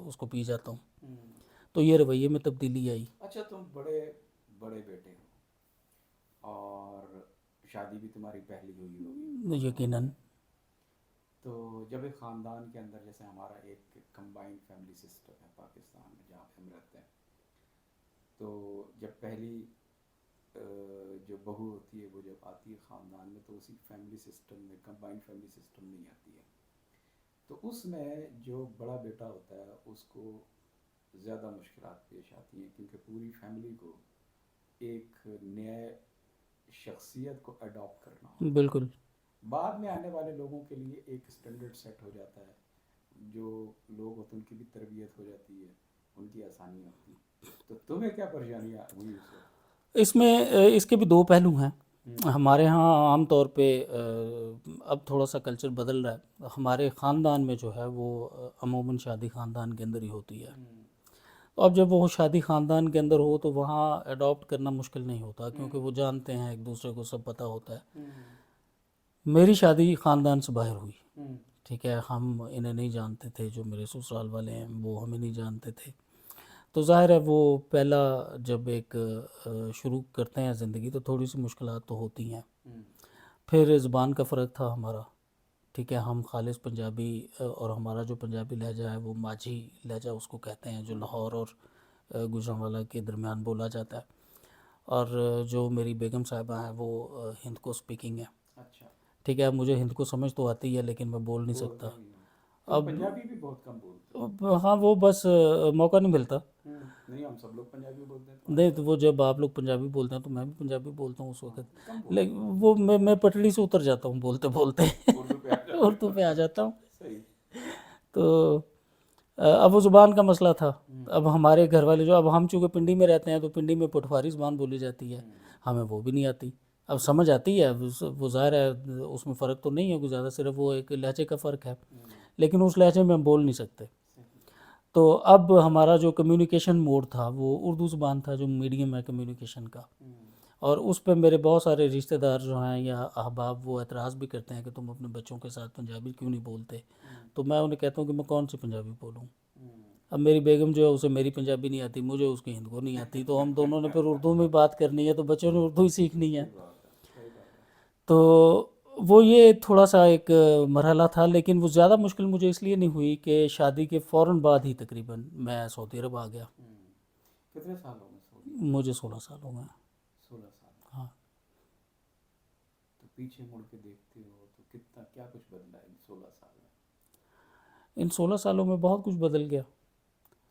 Speaker 2: اس کو پی جاتا ہوں۔ تو یہ رویے میں تبدیلی آئی۔
Speaker 1: اچھا، تم بڑے بڑے بیٹے ہو اور شادی بھی تمہاری پہلی ہوئی ہوگی
Speaker 2: یقیناً۔
Speaker 1: تو جب ایک خاندان کے اندر، جیسے ہمارا ایک کمبائنڈ فیملی سسٹم ہے پاکستان میں جہاں پہ ہم رہتے ہیں، تو جب پہلی جو بہو ہوتی ہے وہ جب آتی ہے خاندان میں تو اسی فیملی سسٹم میں، کمبائنڈ فیملی سسٹم میں ہی آتی ہے، تو اس میں جو بڑا بیٹا ہوتا ہے اس کو زیادہ مشکلات پیش آتی ہیں، کیونکہ پوری فیملی کو ایک نئے شخصیت کو اڈاپٹ کرنا ہوتا ہے۔
Speaker 2: بالکل۔
Speaker 1: بعد میں آنے والے لوگوں کے لیے ایک اسٹینڈرڈ سیٹ ہو جاتا ہے، جو لوگ ہوتے ہیں ان کی بھی تربیت ہو جاتی ہے، ان کی آسانیاں ہوتی ہیں۔ تو تمہیں کیا پریشانیاں ہوئی اس وقت؟
Speaker 2: اس میں اس کے بھی دو پہلو ہیں۔ ہمارے ہاں عام طور پہ اب تھوڑا سا کلچر بدل رہا ہے، ہمارے خاندان میں جو ہے وہ عموماً شادی خاندان کے اندر ہی ہوتی ہے۔ تو اب جب وہ شادی خاندان کے اندر ہو تو وہاں اڈاپٹ کرنا مشکل نہیں ہوتا، کیونکہ وہ جانتے ہیں ایک دوسرے کو، سب پتہ ہوتا ہے۔ میری شادی خاندان سے باہر ہوئی، ٹھیک ہے، ہم انہیں نہیں جانتے تھے، جو میرے سسرال والے ہیں وہ ہمیں نہیں جانتے تھے۔ تو ظاہر ہے وہ پہلا جب ایک شروع کرتے ہیں زندگی تو تھوڑی سی مشکلات تو ہوتی ہیں۔ پھر زبان کا فرق تھا ہمارا، ٹھیک ہے، ہم خالص پنجابی، اور ہمارا جو پنجابی لہجہ ہے وہ ماجھی لہجہ اس کو کہتے ہیں، جو لاہور اور گوجرانوالہ کے درمیان بولا جاتا ہے، اور جو میری بیگم صاحبہ ہیں وہ ہند کو اسپیکنگ ہے،
Speaker 1: اچھا،
Speaker 2: ٹھیک ہے۔ اب مجھے ہند کو سمجھ تو آتی ہے لیکن میں بول نہیں سکتا۔
Speaker 1: اب پنجابی بھی بہت کم بولتے
Speaker 2: ہاں، وہ بس موقع نہیں ملتا۔
Speaker 1: نہیں، ہم سب لوگ پنجابی بولتے ہیں۔
Speaker 2: نہیں تو وہ جب آپ لوگ پنجابی بولتے ہیں تو میں بھی پنجابی بولتا ہوں اس وقت، لیکن وہ میں پٹڑی سے اتر جاتا ہوں بولتے بولتے، اردو پہ آ جاتا ہوں۔ تو اب وہ زبان کا مسئلہ تھا۔ اب ہمارے گھر والے جو، اب ہم چونکہ پنڈی میں رہتے ہیں تو پنڈی میں پٹواری زبان بولی جاتی ہے، ہمیں وہ بھی نہیں آتی۔ اب سمجھ آتی ہے، وہ ظاہر ہے اس میں فرق تو نہیں ہے کوئی زیادہ، صرف وہ ایک لہجے کا فرق ہے، لیکن اس لہجے میں ہم بول نہیں سکتے۔ تو اب ہمارا جو کمیونیکیشن موڈ تھا وہ اردو زبان تھا، جو میڈیم ہے کمیونیکیشن کا، اور اس پہ میرے بہت سارے رشتہ دار جو ہیں یا احباب وہ اعتراض بھی کرتے ہیں کہ تم اپنے بچوں کے ساتھ پنجابی کیوں نہیں بولتے، تو میں انہیں کہتا ہوں کہ میں کون سی پنجابی بولوں۔ اب میری بیگم جو ہے اسے میری پنجابی نہیں آتی، مجھے اس کی ہند کو نہیں آتی، تو ہم دونوں نے پھر اردو میں بات کرنی ہے، تو بچوں نے اردو ہی سیکھنی ہے۔ تو وہ یہ تھوڑا سا ایک مرحلہ تھا، لیکن وہ زیادہ مشکل مجھے اس لیے نہیں ہوئی کہ شادی کے فوراً بعد ہی تقریباً میں سعودی عرب آ گیا۔
Speaker 1: کتنے سال ہو گئے سعودی؟
Speaker 2: مجھے 16 سال ہو گئے۔
Speaker 1: 16 سال؟
Speaker 2: ہاں۔
Speaker 1: تو پیچھے مڑ کے دیکھتے ہو تو کتنا کیا کچھ بدلا ہے ان 16 سال میں؟
Speaker 2: ان 16 سالوں میں بہت کچھ بدل گیا۔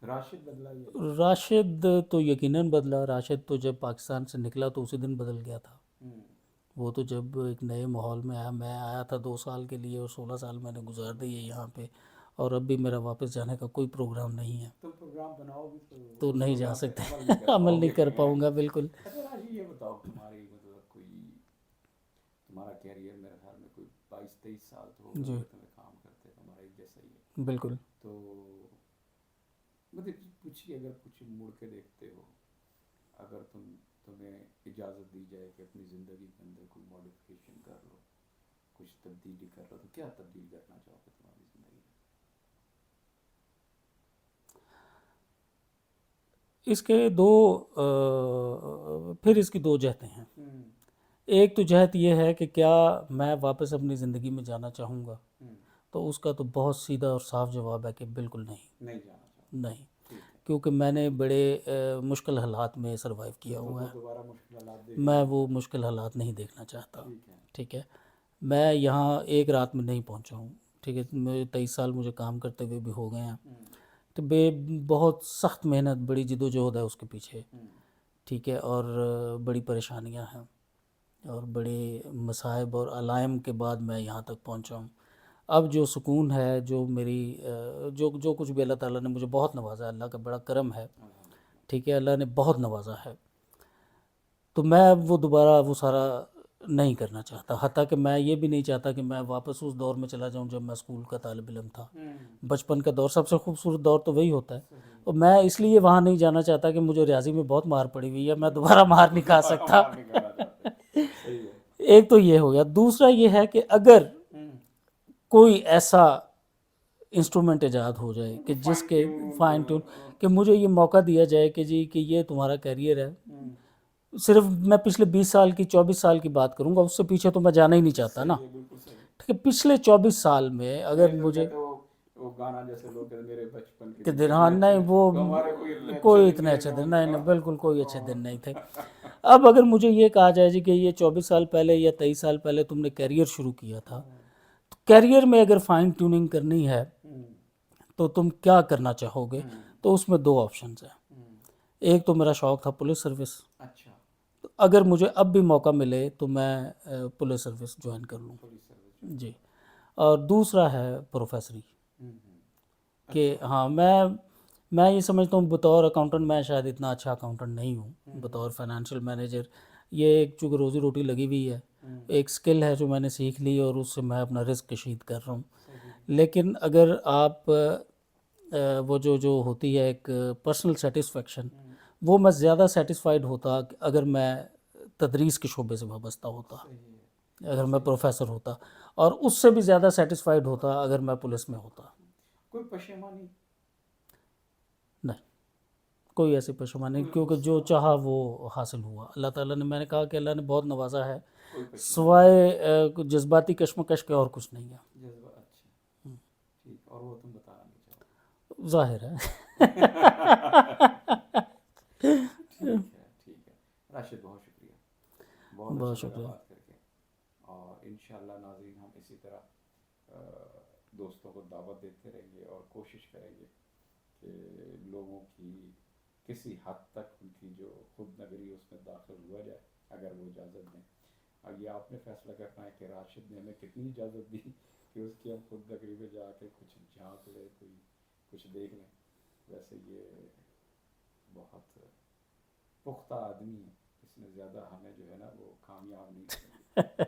Speaker 1: راشد بدلا
Speaker 2: راشد تو یقیناً بدلا۔ راشد تو جب پاکستان سے نکلا تو اسی دن بدل گیا تھا۔ وہ تو جب ایک نئے ماحول میں آیا، میں آیا تھا 2 سال کے لیے اور 16 سال میں نے گزار دیے یہاں پہ، اور اب بھی میرا واپس جانے کا کوئی پروگرام نہیں ہے۔
Speaker 1: تم پروگرام بناؤ بھی
Speaker 2: تو نہیں جا سکتے، عمل نہیں کر پاؤں گا، بالکل۔
Speaker 1: اچھا راشد، یہ بتاؤ تمہاری مطلب کوئی تمہارا کیریئر میرے خیال میں کوئی 22-23 سال تو ہو گئے تمہیں کام کرتے، تمہارا ایک جیسا ہی ہے۔
Speaker 2: بالکل۔
Speaker 1: تو مطلب کچھ اگر کچھ مڑ کے دیکھتے ہو، اگر تمہیں اجازت دی جائے کہ اپنی زندگی کے اندر کوئی ماڈیفکیشن کر لو، کچھ تبدیلی کر لو، تو کیا تبدیل کرنا چاہو گے تمہاری زندگی میں؟
Speaker 2: اس کے پھر اس کی دو جہتیں ہیں۔ ایک تو جہت یہ ہے کہ کیا میں واپس اپنی زندگی میں جانا چاہوں گا، تو اس کا تو بہت سیدھا اور صاف جواب ہے کہ بالکل نہیں،
Speaker 1: نہیں جانا چاہتے.
Speaker 2: نہیں،
Speaker 1: ٹھیک ہے.
Speaker 2: کیونکہ میں نے بڑے مشکل حالات میں سروائیو کیا
Speaker 1: تو
Speaker 2: ہوا
Speaker 1: وہ
Speaker 2: ہے.
Speaker 1: دوبارہ مشکل حالات دیکھ
Speaker 2: میں
Speaker 1: رہے
Speaker 2: وہ مشکل حالات نہیں دیکھنا چاہتا.
Speaker 1: ہیں. ٹھیک ہے.
Speaker 2: ٹھیک ہے، میں یہاں ایک رات میں نہیں پہنچا ہوں. ٹھیک ہے، مجھے 23 سال مجھے کام کرتے ہوئے بھی ہو گئے ہیں.
Speaker 1: ہوں.
Speaker 2: تو بہت سخت محنت، بڑی جد و جہد ہے اس کے پیچھے.
Speaker 1: ہوں.
Speaker 2: ٹھیک ہے، اور بڑی پریشانیاں ہیں اور بڑے مصائب اور علائم کے بعد میں یہاں تک پہنچا ہوں. اب جو سکون ہے، جو میری جو کچھ بھی اللہ تعالیٰ نے مجھے بہت نوازا ہے، اللہ کا بڑا کرم ہے.
Speaker 1: الحمدللہ.
Speaker 2: ٹھیک ہے، اللہ نے بہت نوازا ہے. تو میں اب وہ دوبارہ وہ سارا نہیں کرنا چاہتا. حتیٰ کہ میں یہ بھی نہیں چاہتا کہ میں واپس اس دور میں چلا جاؤں جب میں اسکول کا طالب علم تھا. بچپن کا دور سب سے خوبصورت دور تو وہی ہوتا ہے. اور میں اس لیے وہاں نہیں جانا چاہتا کہ مجھے ریاضی میں بہت مار پڑی ہوئی ہے، میں دوبارہ مار نہیں کھا سکتا.
Speaker 1: صحیح ہے.
Speaker 2: ایک تو یہ ہو گیا. دوسرا یہ ہے کہ اگر کوئی ایسا انسٹرومنٹ ایجاد ہو جائے کہ جس کے فائن ٹیون، کہ مجھے یہ موقع دیا جائے کہ جی کہ یہ تمہارا کیریئر ہے. صرف میں پچھلے 20 سال کی 24 سال کی بات کروں گا، اس سے پیچھے تو میں جانا ہی نہیں چاہتا نا.
Speaker 1: بالکل صحیح.
Speaker 2: ٹھیک ہے، پچھلے 24 سال میں اگر مجھے
Speaker 1: وہ گانا جیسے لوگ کہتے ہیں میرے بچپن
Speaker 2: کہ
Speaker 1: کے
Speaker 2: دن، ہاں نہیں وہ کوئی اتنے اچھے دن نہیں، بالکل کوئی اچھے دن نہیں تھے. اب اگر مجھے یہ کہا جائے جی کہ یہ 24 سال پہلے یا 23 سال پہلے تم نے کیریئر شروع کیا تھا، تو کیریئر میں اگر فائن ٹیوننگ کرنی ہے تو تم کیا کرنا چاہو گے؟ تو اس میں 2 آپشنز ہیں. ایک تو میرا شوق تھا پولیس سروس.
Speaker 1: اچھا.
Speaker 2: اگر مجھے اب بھی موقع ملے تو میں پولیس سروس جوائن کر لوں. جی. اور دوسرا ہے پروفیسری، کہ ہاں میں یہ سمجھتا ہوں بطور اکاؤنٹنٹ میں شاید اتنا اچھا اکاؤنٹنٹ نہیں ہوں. بطور فائنینشیل مینیجر یہ ایک چونکہ روزی روٹی لگی ہوئی ہے، ایک سکل ہے جو میں نے سیکھ لی اور اس سے میں اپنا رزق کشید کر رہا ہوں. لیکن اگر آپ وہ جو ہوتی ہے ایک پرسنل سیٹسفیکشن، وہ میں زیادہ سیٹسفائیڈ ہوتا اگر میں تدریس کے شعبے سے وابستہ ہوتا، اگر میں پروفیسر ہوتا، اور اس سے بھی زیادہ سیٹسفائیڈ ہوتا اگر میں پولیس میں ہوتا.
Speaker 1: کوئی پشیمانی
Speaker 2: نہیں، کوئی ایسی پشیمانی نہیں، کیونکہ جو چاہا وہ حاصل ہوا. اللہ تعالیٰ نے، میں نے کہا کہ اللہ نے بہت نوازا ہے، سوائے جذباتی کشمکش کے اور کچھ نہیں ہے.
Speaker 1: اچھا. ٹھیک. اور وہ تم بتانا نہیں چاہو.
Speaker 2: ظاہر ہے.
Speaker 1: ٹھیک ہے. ٹھیک ہے راشد، بہت شکریہ. بہت اچھا لگا بات کر کے. اور انشاءاللہ ناظرین ہم اسی طرح دوستوں کو دعوت دیتے رہیں گے اور کوشش کریں گے کہ لوگوں کی کسی حد تک ان کی جو خود نگری اس میں داخل ہوا جائے، اگر وہ اجازت دیں. اب یہ آپ نے فیصلہ کرنا ہے کہ راشد نے ہمیں کتنی اجازت دی کہ اس کی ہم خود نگری میں جا کے کچھ جھانک لیں، کوئی کچھ دیکھ لیں. ویسے یہ بہت پختہ آدمی ہے، اس نے زیادہ ہمیں جو ہے نا وہ کامیاب نہیں کریں گے.